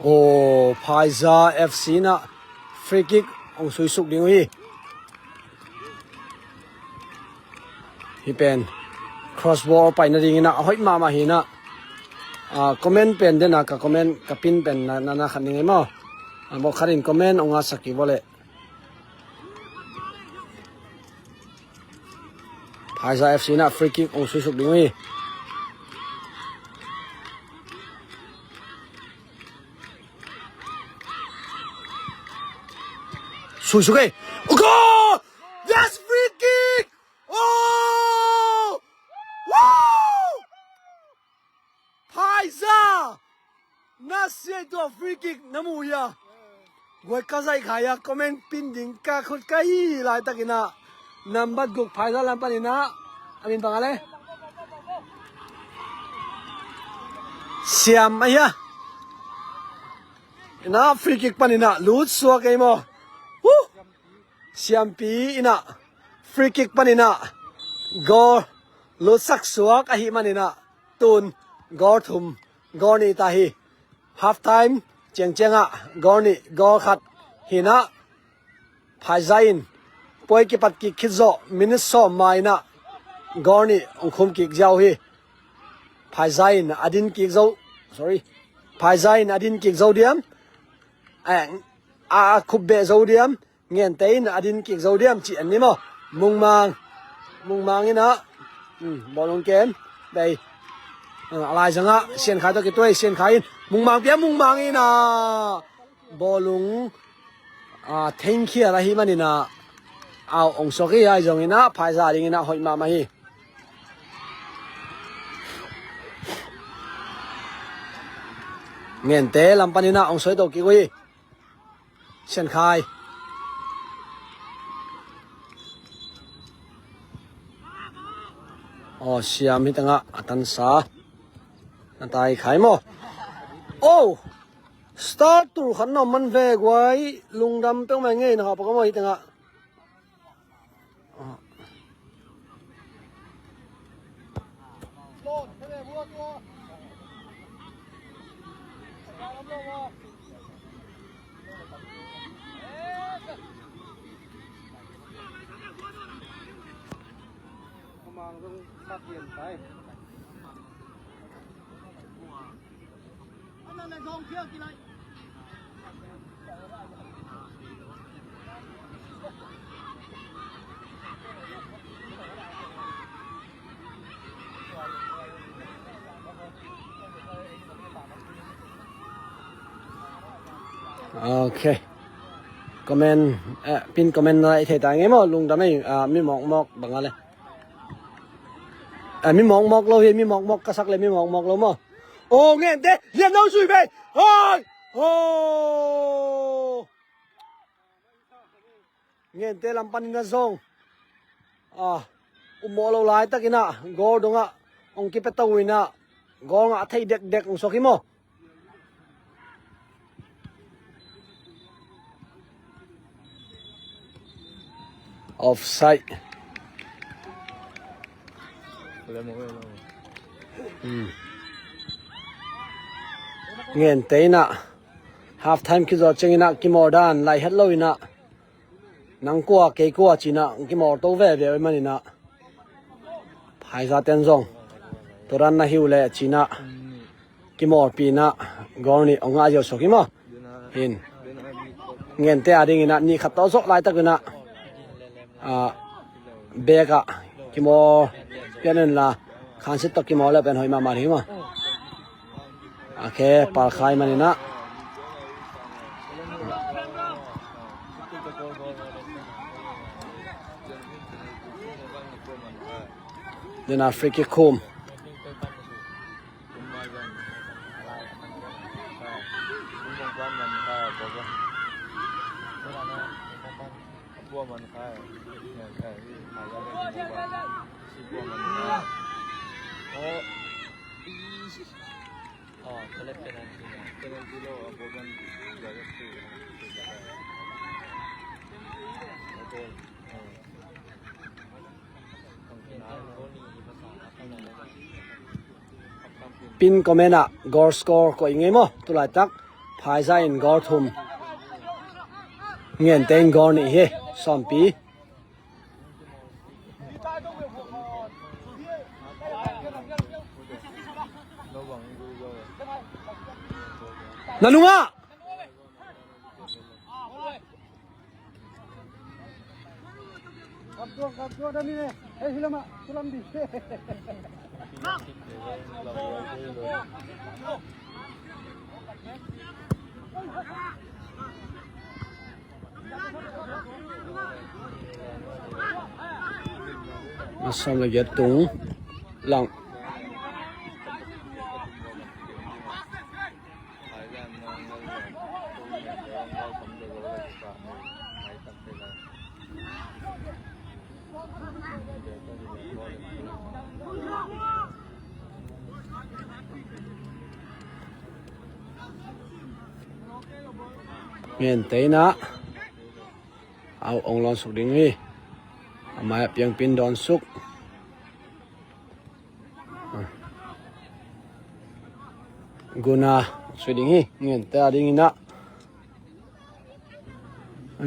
โอ้พายซา FC นะฟรีคิกองสุยสุกดิงฮีที่เป็น cross ball ไปนะดิงนะห้อยมาหินะคอมเมนต์เป็นเดนะกับคอมเมนต์กับปินเป็นนะขันยังไงมั้งบอกขันคอมเมนต์องอาสักกี่บ่เลยพายซา FC นะฟรีคิกองสุยสุกดิงฮีสุยโอ้โห yes free kick โอ้ว้าวพายซาน่าเสียตัวฟรีคิกน้ำมูยากวยกาไซขายคอมเมนต์ปินดิงกาคนไกลหลายตะกินะนัมบัดกุกพายซาลัมปานินะอามินปังอะไรเสียมไอ้ยะนะฟรีคิกปานินะลูดสัวไกมอSiampi ina free kick panina gor lo sak suak a hi manina tun gor thum gor ni ta hi half time chenga gor ni gor khat hina phaizain poi ki pat ki khizo minute so maina gor ni ongkhum ki jaw hi phaizain adin ki zo sorry phaizain adin ki zo diam a khubbe zo diam nghiền tế là adin kiệt dầu điểm chị anh đi mà mùng mang ấy nó bỏ lông kén đây lại rằng á xiên khai tôi cái tôi xiên khai mùng mang ấy nè bỏ lông thanh kia là hi mà đi nè ông số cái ai giống ấy nè phải ra đi nè hội mà hi nghiền tế làm pan đi nè ông số đầu kia quy xiên khai siam hi tanga atan sa natai khai mo start tur khan no man ve gwai lungdam pe ma nge na ha pa ko hi tanga Okay comment pin comment lại thể tại nghe mà lùng đám này mi mọc bằngอะไรmi mọc lâu hiện mi mọc cái sắc lên mi mọc lâu mà nghe thế liền đâu suy về nghe thế làm pan na zong mỏ lâu lại ta cái na gol đúng ạ ông kia bắt tàu na gol ngã thấy đẹp ông số kia mà offside nghiền tế nè half time khi giờ chơi nè cái mỏ đàn lại hết lâu nè nắng qua cái qua chỉ nè cái mỏ tàu về mà nè phải ra tiền rong tôi ran na hiu lệ chỉ nè cái mỏ pi nè gòn nè ông ai giờ số cái mà hin nghiền tế à đi nè ni khát tao dốc lại ta cái nè bega kimo pianen la khansit to kimo la pen hoi ma mari ma ake par khai manina then a free kick home ปินก็เมนะกอร์สกอร์ก็ยังไงมั้งตุลาตักพายใจอินกอร์ทุมเงินเต็งกอร์นี่เฮสอมปีนั่นลุงอ่ะครับตัวด้านนี้เนี่ยเฮ้ยฮิลามะฮิลามดิมาซ้อมละเอียดตรงหลังเงินเตนะเอาองค์ลอนสุกดิ่งนี่มาเพียงปินดอนสุกกูน่าสุดดิ่งนี่เงินเตะดิ่งนะ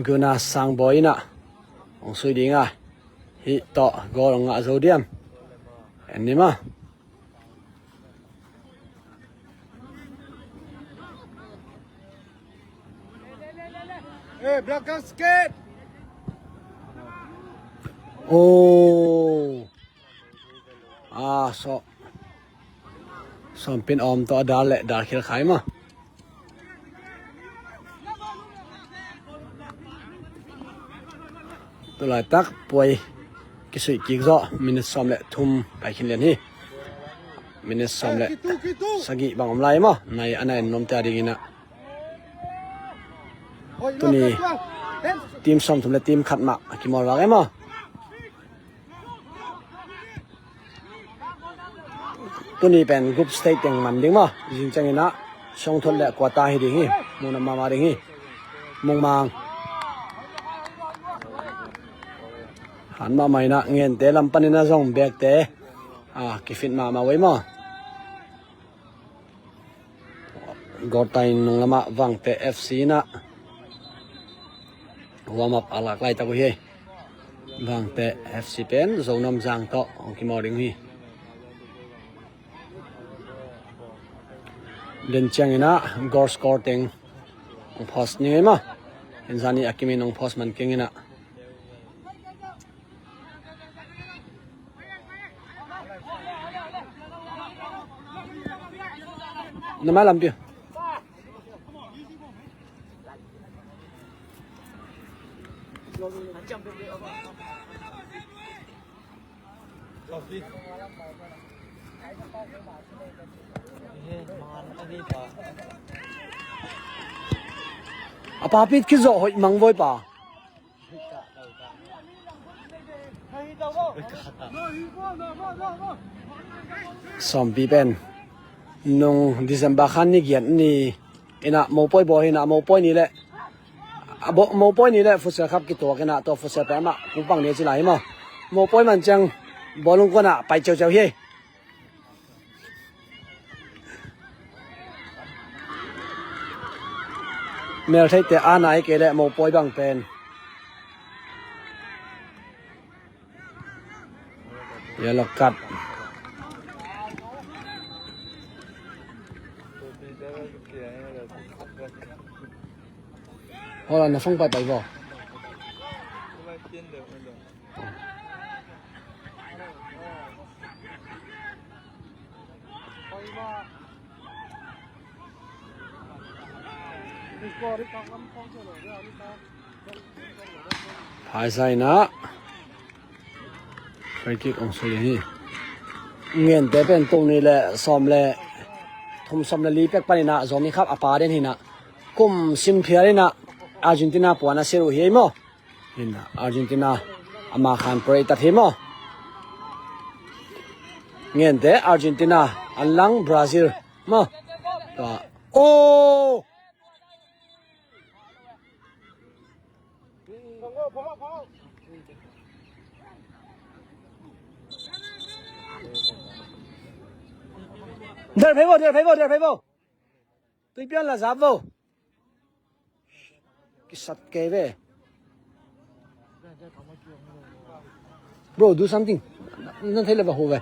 กูน่าสังบอยนะองสุดดิ่งอ่ะฮิโตะกอลงอาโซเดียมอันนี้มาbelakang sikit โอ้สอมเป็นออมต่อดาลและดาลเขียนขายมาตัวลายตักป่วยกิสุยกิกซอมินิสอมและทุ่มไปขินเรียนนี่มินิสอมและสกิบังอมไลมาในอันไหนนมตาดีนะตัวนี้ทีมซ้อมทุ่มและทีมขัดมากิมอลว่าไงมาตัวนี้เป็นกรุ๊ปสเตจอย่างมันดิ้งมั้ยจริงจังนะช่องทนและกว่าตาให้ดิ้งนี่มูนมาดิ้งนี่มงมังหันมาใหม่นะเงินเตะลำปันนะส่งแบกเตะกิฟิตมาไว้มั้ยกอดไตนงละมาวังเตะ FC นะวอร์มอัพอะไรไล่ตะกุยวังเตะ FC เป็นโซนน้ำจางโตของกิมอดิ้งนี่เดินเชียงนะกอร์สกอร์เต็งองพอสนี่ไงมั้ยเห็นซานี่อากิมินองพอสมันเก่งนะน้ำมันลำเดียวapa pit ki zo hoi mangvoi pa som pi pen nong December khan ni giat ni ina mo poi bo ina mo poi ni le abo mo poi ni le futsal khap ki to kana to futsal pa ma ku pang ne chi lai ma mo poi man chang bolung ko na pai chau chau heเมลใช้แต่อาไหนเกล้โมปอยบังเป็นอย่าหลอกกัดพอเราน่ะฟังไปบ่ ภายใส่นะใครคิดองสุนีเงินแต่เป็นตรงนี้แหละซ้อมแหละทุ่มซ้อมละลีเป็กปานินะซ้อมนี่ครับอาปาเดนหินะกุมซิมเพียรินะอาร์เจนตินาปวนาเซโรเฮโมหินะอาร์เจนตินาอามาคันเปรตัดเฮโมเงินแต่อาร์เจนตินาอันหลังบราซิลมาก็โอ้ Del Peivo. Tui pian la zavo. Kisat keve. Bro, do something. Nan thele ba ho ve.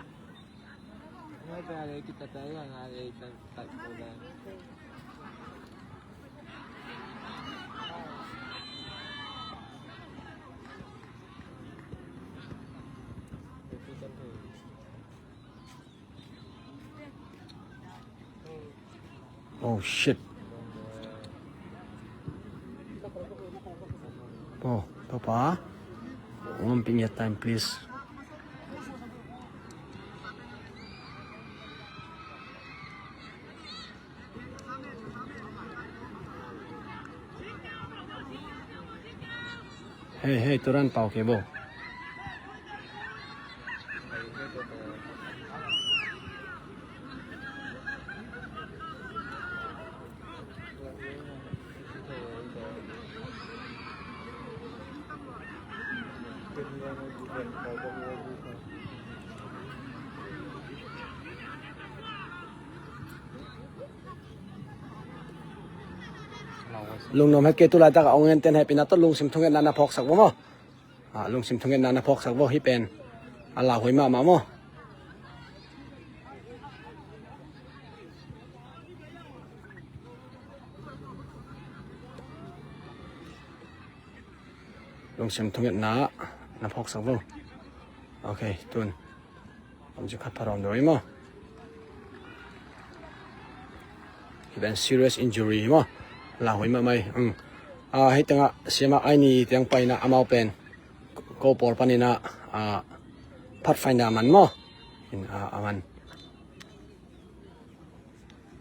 Oh shit. Oh, Papa. One pin your time, please. Hey, turan pau kebo. Lung nom hat ke tu la ta ka ongen ten hai pinato lung sim thungen nana phok sak bo mo lung sim thungen nana phok sak bo hi pen ala hoi ma mo lung sim thungen na phok sak bo okay tun am ji khat pharom doi mo hi ben serious injury mo la hoi ma mai hai tanga sema ai ni tiang pai na amau pen ko por panina phat faina man mo in aman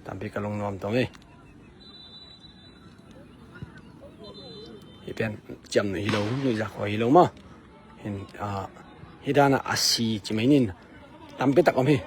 tampi kalong nom tong e hi pen cham ni lo ni ja khoi lo mo in hidana asi chimainin tampi tak om hi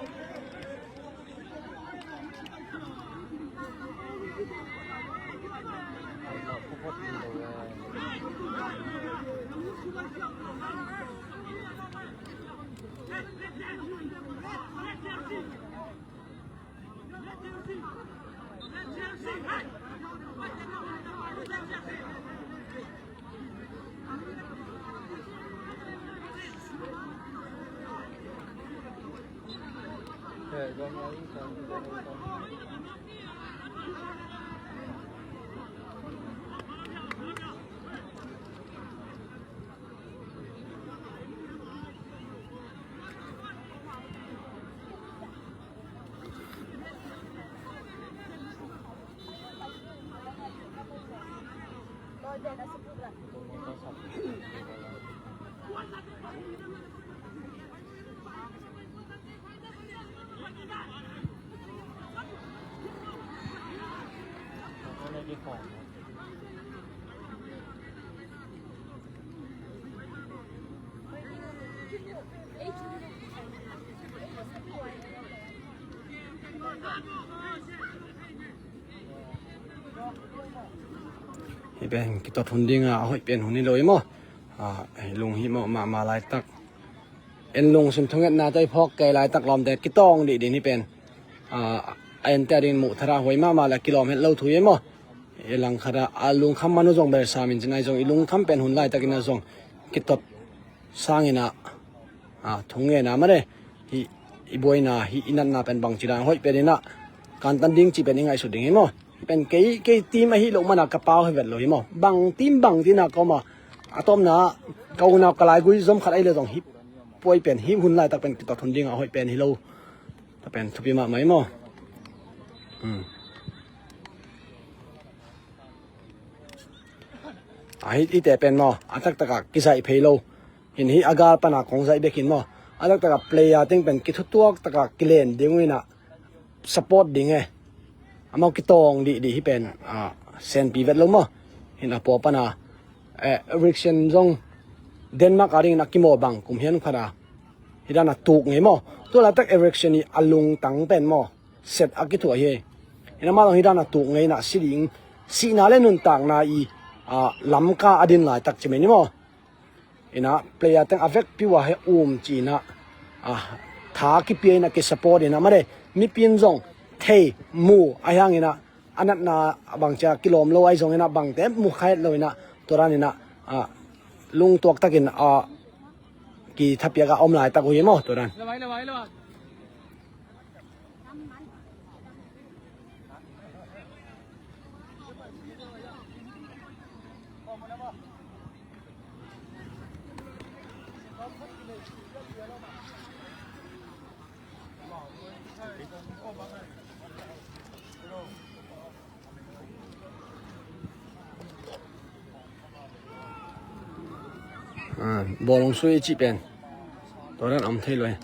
hi ben ki tot hunding hoi pen huni loi mo lung hi mo ma lai tak en lung sim thonget na tai phok kai lai tak lom de ki tong di din hi pen en ta din mu thara hoi ma la kilom het lo thu ye mo elang khara alung kham manu jong ber samin jinai jong ilung kham pen hun lai takina jong ki tot sangina thunge na mare hi iboina hi inan na pen bang chira hoi penina kan tan ding chi pen ngai su ding hi mo pen ke team a hi lo mana ka pau he vet lo hi mo bang team bang tina ko ma atom na kau na kalai gui zom khat ai le jong hi poi pen hi hun lai tak pen ki tot hun ding a hoi pen hi lo ta pen thupi ma mai mo ai ite pen mo atak taka kisai phelo in hi agar pana khongjai bekin mo atak taka player ting pen ki thutuak taka kilen dingwina support dinge amau ki tong di hi pen sen pi vet lo mo in apo pana erection jong Denmark aring nakimo bang kum hian khara hidana tuk nge mo to la tak erection ni alung tang pen mo set akitu hi ina ma hidana tuk nge na siring sina le nun tak na I lamka adin lai tak chimeni mo ina player tang avek piwa he china tha ki pe na ke support ina mare mi pin jong เทมูอายังเนะอันนั้นนะบางจากกิโลมโลไอซงเนะบางเต็มมูไข่เลยนะตัวนั้นนะลุงตัวตะกินกี่ทับยากะอมหลายตะกุยมั้งตัวนั้นบอลลงซุยจีเป็นตัวนั้นอมเทเลย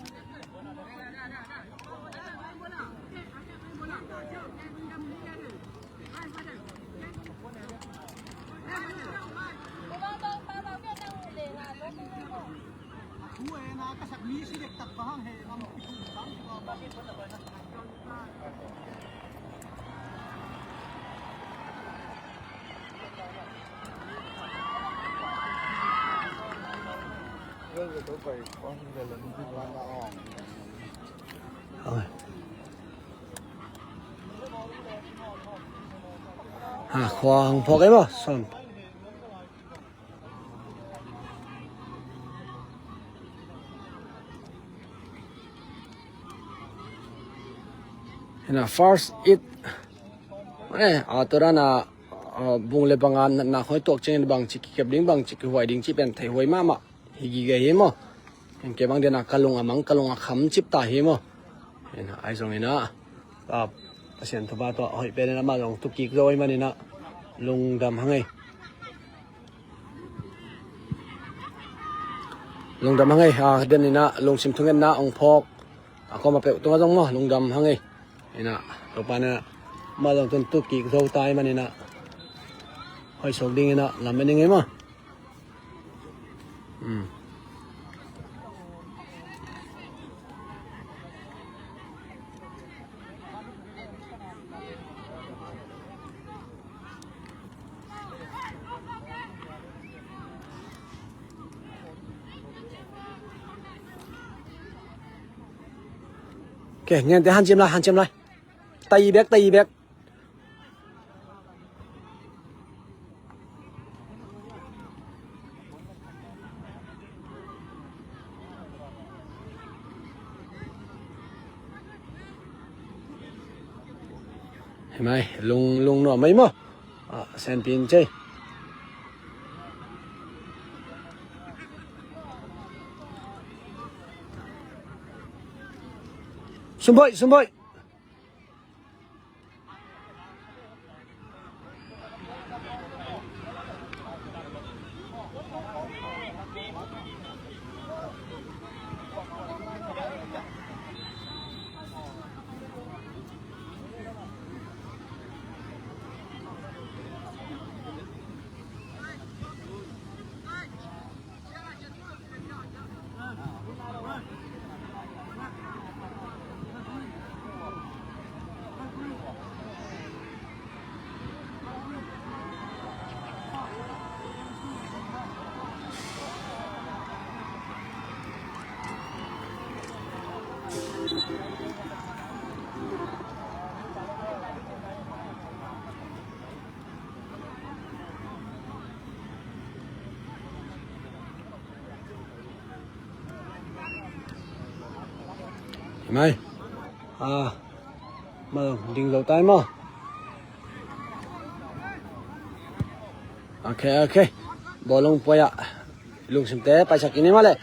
ควางพอไงบ่ซ้ำเห็นนะ first it ตัวนั้นบุงเลบังอันน่ะคอยตกเชนบางจิกเก็บลิงบางจิกหวยดิงจิเป็นไทหวยมาฮิกิเกเฮมเห็นเก็บบางเดือนกะลงมังกะลงขำจิบตาเฮมเห็นไอ้ตรงนี้นะเสียนทบาตัวหอยเป็นนะมาลงตุกิกโรยมานี่นะลงดำหังไงลงดำหังไงเดือนนี้นะลงชิมทุงเงินนะองพอกก็มาเปะตัวตรงมั้งลงดำหังไงนี่นะตัวปานนะมาลงต้นตุกิกโรตายมานี่นะหอยโชคดีนะลำเป็นยังไงมั้งโอเคงั้นเดี๋ยวหันจิ้มเลยตีแบกเห็นไหมลุงหน่อไม่มั้งแซนปินเจ้สมบูรณ์เห็นไหมมาดึงเราตายมั้งโอเคบอลลงไปลุงสิมเต้ไปสักกินนี่มาเลย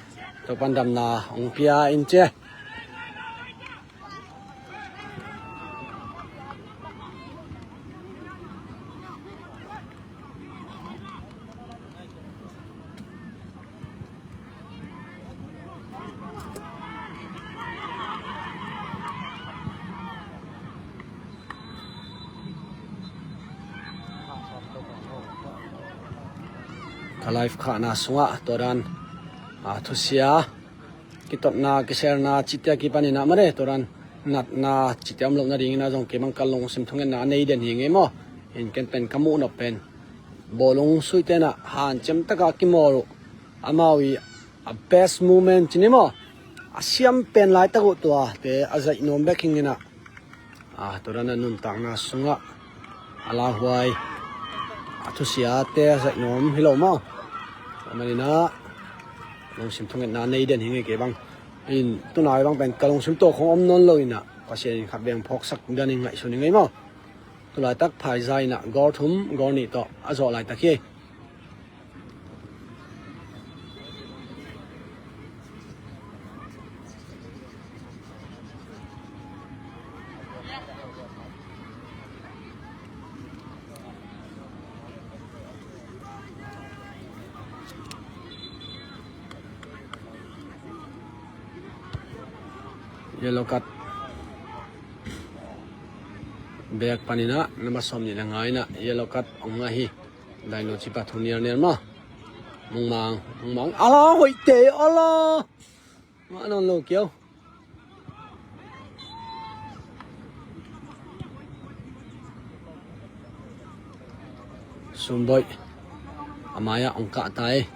ตัวปันดำนาองพิอาอินเจไลฟ์ขานาสงะตัวดันทุเสียกิตนากิเชนาจิตยากิปานินามาเรตัวดันนัดนาจิตยามลงนาดิ่งนาจงเก็บมังกรลงสิมทุงเงินนาในเดือนหิงเอมเห็นกันเป็นขมูนเป็นบอลงสุยเตนะหันจำตะกากิมอรุอามาวี best moment นี่มั้งเสียมเป็นหลายตะกุตัวแต่อาศัยนมแบกหิงนี่นะ ตัวนั้นนุ่นต่างนาสุงะลาหวยทุเสียเตะใส่นมฮิโลมามันนี่นะลงชิมทุ่งนาในเด่นหิงเก็บังอินตัวนายบังเป็นกระลงชิมโตของอมนนเลยนะก็เสียขับเบียงพกสักเดือนยังไงส่วนยังไงมั้งตัวลายตักภายใจนะกอดทุ่มกอนี่ต่ออาจจะลายตะเคียYellow cut Beak panina nama som ni langai na yellow cut ong ngahi dai no chipa thunier ner ma mungmang ala hoi te ala ma non lo kyo sumboy amaya ong ka tai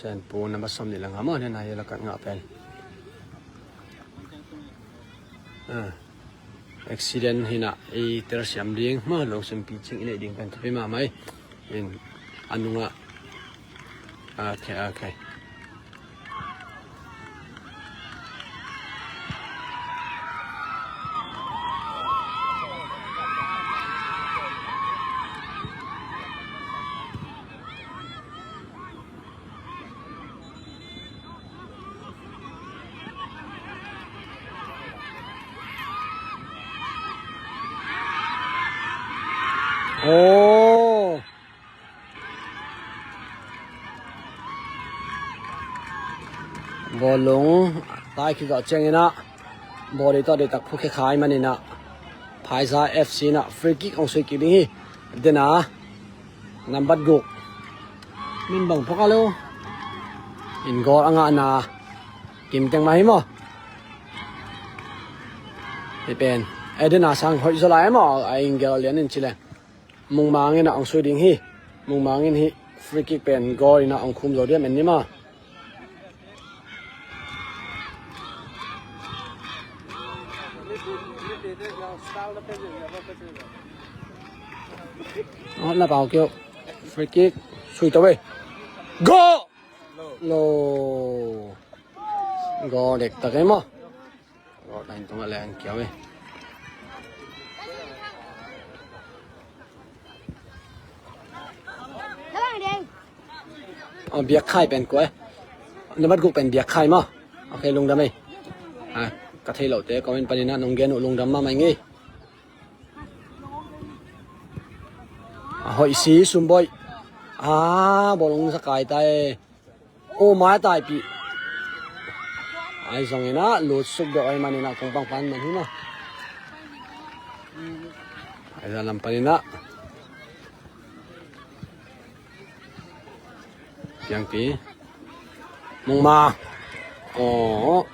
sen po na masom nila nga mo na yelakat nga pen accident hina I tersiam ding ma long sem pitching ina ding kan tapi mamai in anu nga okay Oh Bolong tai ki ga chengena body to de tak phu khe khai manina Phaisa FC na free kick ong sui ki ding hi dena number go min bang phokalo in gol anga na kim teng mai mo pen edena sang hoi zolai mo ai ingel lian in chile mung mangin na ang sui ding hi mung mangin hi free kick pen goal ina ang khum zo diam en ni ma là bảo kêu free kick sui tao về go lo go đẹp ta cái mà go đánh tung lại anh kéo về biếc khai bên cuối nó bắt gục bên biếc khai mà ok lung đâm đi cái thay lẩu té có bên panina nông gen lung đâm mà mày nghe hội sĩ sum boy bộ lông sắc cài tay ô má tay bị ai xong rồi nó lột sụp được ai mà nên cũng bằng pan mình mà ai ra làm panina yang tí mông ma ồ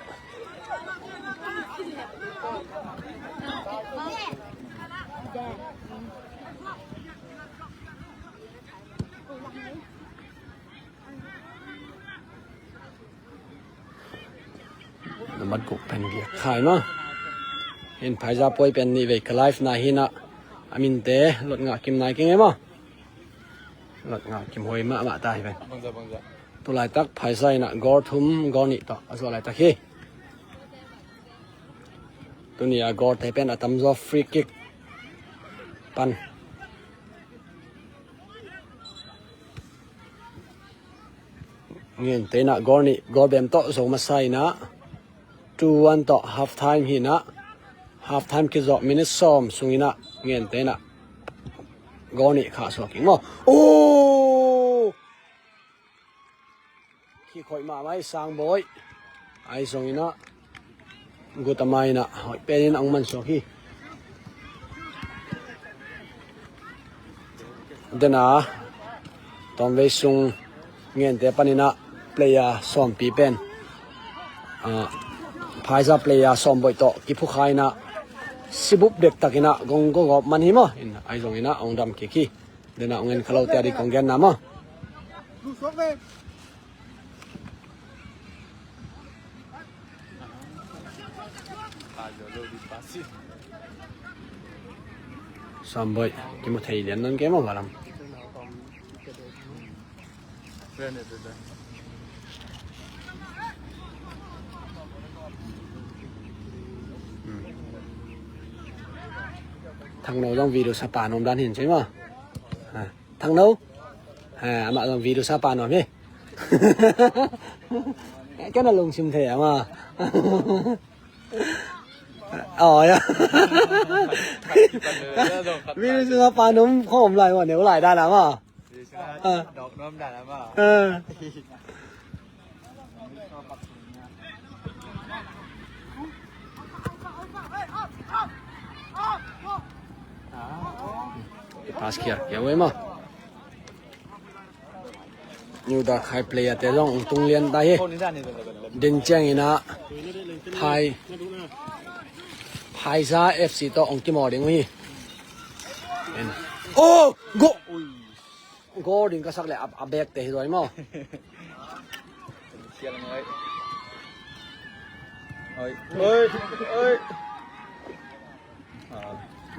มันกุเป็นเกียร์ขายมั้งเห็นภายจะป่วยเป็นนี่เวกไลฟ์นายหินะอามินเตะรถงากิมนายกินไงมั้งรถงากิมหอยมาตายไปตัวลายตักภายใส่น่ะกอดทุ่มกอนี่ต่อส่วนลายตักเฮตัวนี้กอดแต่เป็นอัตมจอฟรีคิกปันเงี้ยเตะน่ะกอนี่กอดเบมโตส่งมาใส่นะ2-1 ต่อ half time หินะ half time คิดว่าminute 2สุงินะเงี้ยเตนะกอนี่ขาสวกิงมั้งโอ้ขี้ข่อยมาไม่สร้างบ่อยไอ้สุงินะกูทำไมนะหอยเป็นอังมันสวกิเดนะตอนเวสุงเงี้ยเตปนินะ player ซ้อมปีเป็นPhaisa player som boy to ki phu khai na sibup dek takina gong go gop man hi mo in ai jong ina ong dam ki ki dena ongen khalo ta ri kong gen na mo Samboy ki mo thei lian nan ke mo balam thằng nào trong video sapa nom dan hin chai ma thằng nào ama trong video sapa nom he cái nó lùng chim thẻ mà ya video sapa nom khom lại mà nếu lại đa lắm à đọc nom đa lắm à pass kia ya we ma new da khai player te long tung lian da he den chang ina phai za FC to ong ki mo ding hi oh go ding ka sak le a back te roi mo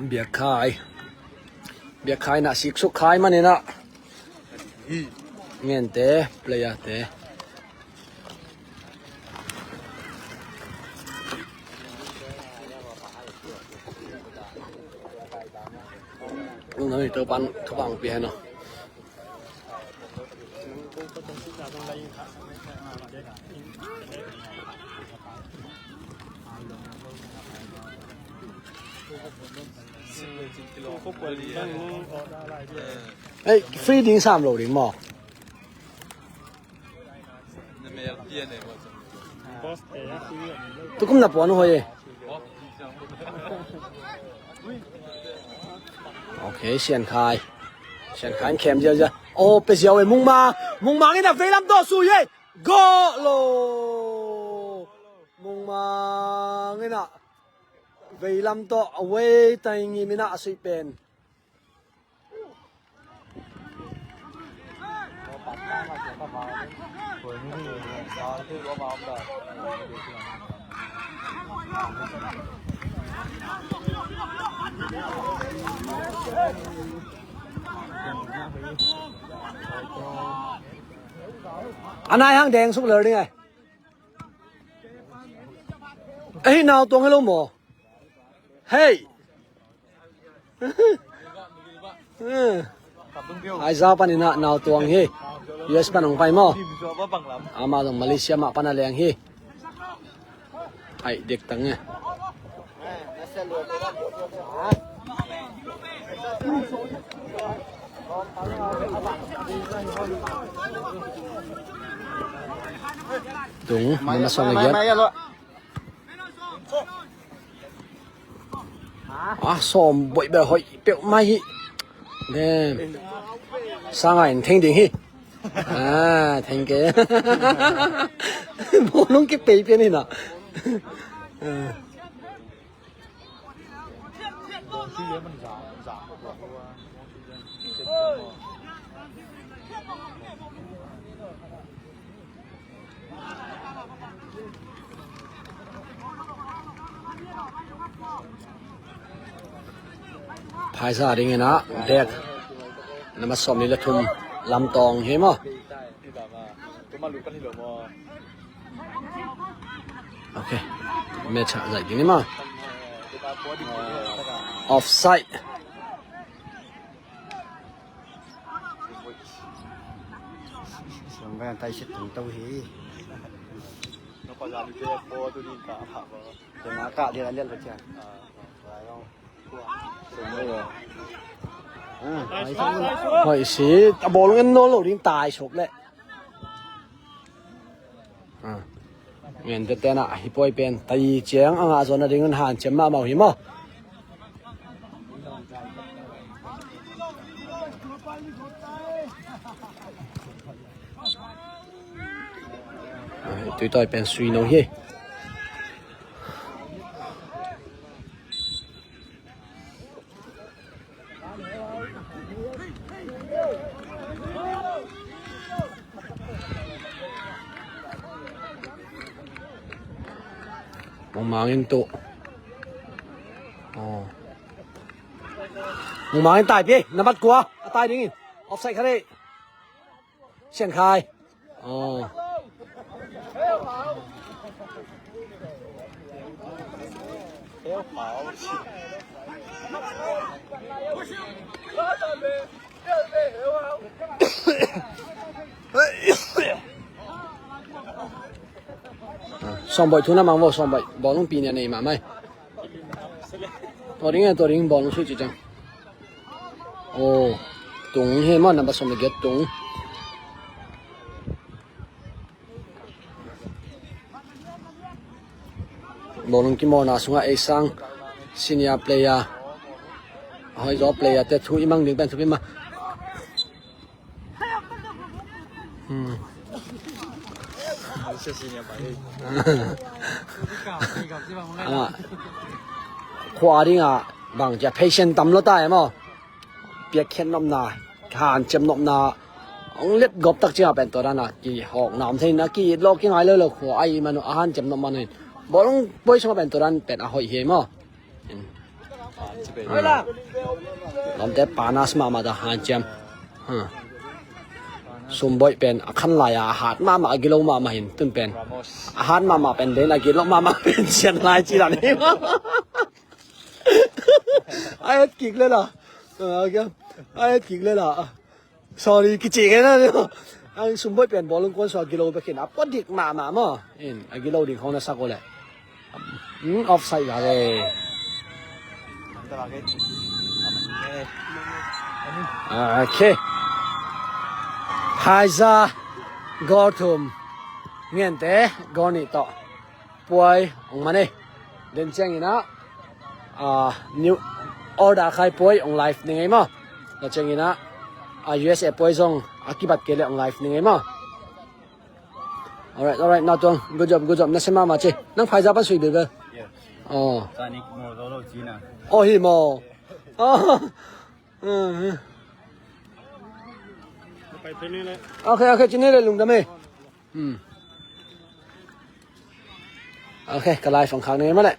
biak khai na sik su khai man ina ngen te player te lúc này tớ bán thu bằng bia nó ấy free đỉnh 3 lô đỉnh mò tôi cũng nạp bọn thôi ok xiên khai kem chưa ô bây giờ mùng mà cái nào về làm to suy ấy go lô mùng mà cái nào về làm to away tay nghỉ mình đã suy bền anh ai hang đèn xúc lờ đi này ấy nào tuồng hello mò hey ai ra pan ina nào tuồng hi US pan ong pai mo ama dong Malaysia ma pan aleng hi ai dek tang nha đúng mà xong rồi xòm bội bề hội biểu mai nè sang ảnh thanh đình hi thanh cái bố nó cái bể bên này nè phai ra đi nghe nó đẹp nó mà xóm này là thùng làm tòng hết mà ok mẹ trả dạy cái này mà offside xong cái tay xịt thùng tàu hí nó còn làm cái phố tôi đi cả thảo rồi nó cả đi là liên được chưa hỏi xí bố luôn nó lẩu đến tài chụp lệ nghe được tên à hi bôi pen tay chén ăn à rồi nó đến ngân hàng chém mà màu hiếm à tụi tôi pen suy nấu hi mong mang in tụ มึงมาให้ตายพี่น้ำบัดกลัวตายดิออฟไซด์เขาได้เชียงคายอ๋อสองใบทุนน้ำมันว่าสองใบบอลลงปีเนี่ยในมาไหมตัวนี้บอลลงช่วยจีจังโอ้ตรงเฮมันน้ำผสมเกตตรงบอลลงกี่โมนาสุงะเอซังซีเนียร์เพลย์หอยจอเพลย์แต่ทุกอีมังดึงเป็นทุกอีมา谢谢你把这ขวาดิอ่ะบางจะเพย์เชนตำรถได้มั้งเปียกเข็นน้ำนาหานเจ็บน้ำนาองเล็ดกบตักเจ้าเป็นตัวนั้นนะกี่หอกน้ำเท่นะกี่โลกี่ไงเลยขวาไอ้มันอาหารเจ็บน้ำมันนี่บอลงป่วยชอบเป็นตัวนั้นเป็นอาหอยเหี้ยมั้งลำแต่ปานาสมาดาหานเจ็บสมบูรณ์เป็นขันลายอาหารมากิโลมาเห็นตึ้งเป็นอาหารมาเป็นเดนกิโลมาเป็นเชียงรายจีรันนี่มั้งไอ้กิ๊กเลยล่ะไอ้กิ๊กเลยล่ะ sorry กิจกันนะเนี่ยไอ้สมบูรณ์เป็นบอลลูนก้นสองกิโลไปเข็นอัพก็ดิกมามั้งไอ้กิโลดิเขาเนี่ยสักคนเลยออฟไซด์อะไรโอเคไฮซากอทุมเงี้ยแต่กอนี่ต่อป่วยออกมาเนี่ยเดินเชียงอีนะนิวออเดอร์ใครป่วยออนไลฟ์ยังไงมั้งแล้วเชียงอีนะUSA ป่วยส่งอากิบัตเกลี่ยออนไลฟ์ยังไงมั้ง alright น้าตัวgood job นั่นใช่มั้ยมาเจ้นั่งไฮซาบ้านสวยเบอร์อ๋อตอนนี้โมโลโลจีน่ะโอ้ยโมไปที่นี่เลย โอเคจีนี่เลยลุงดำเมโอเคก็ไลฟ์ฝั่งข้างนี้มาเลย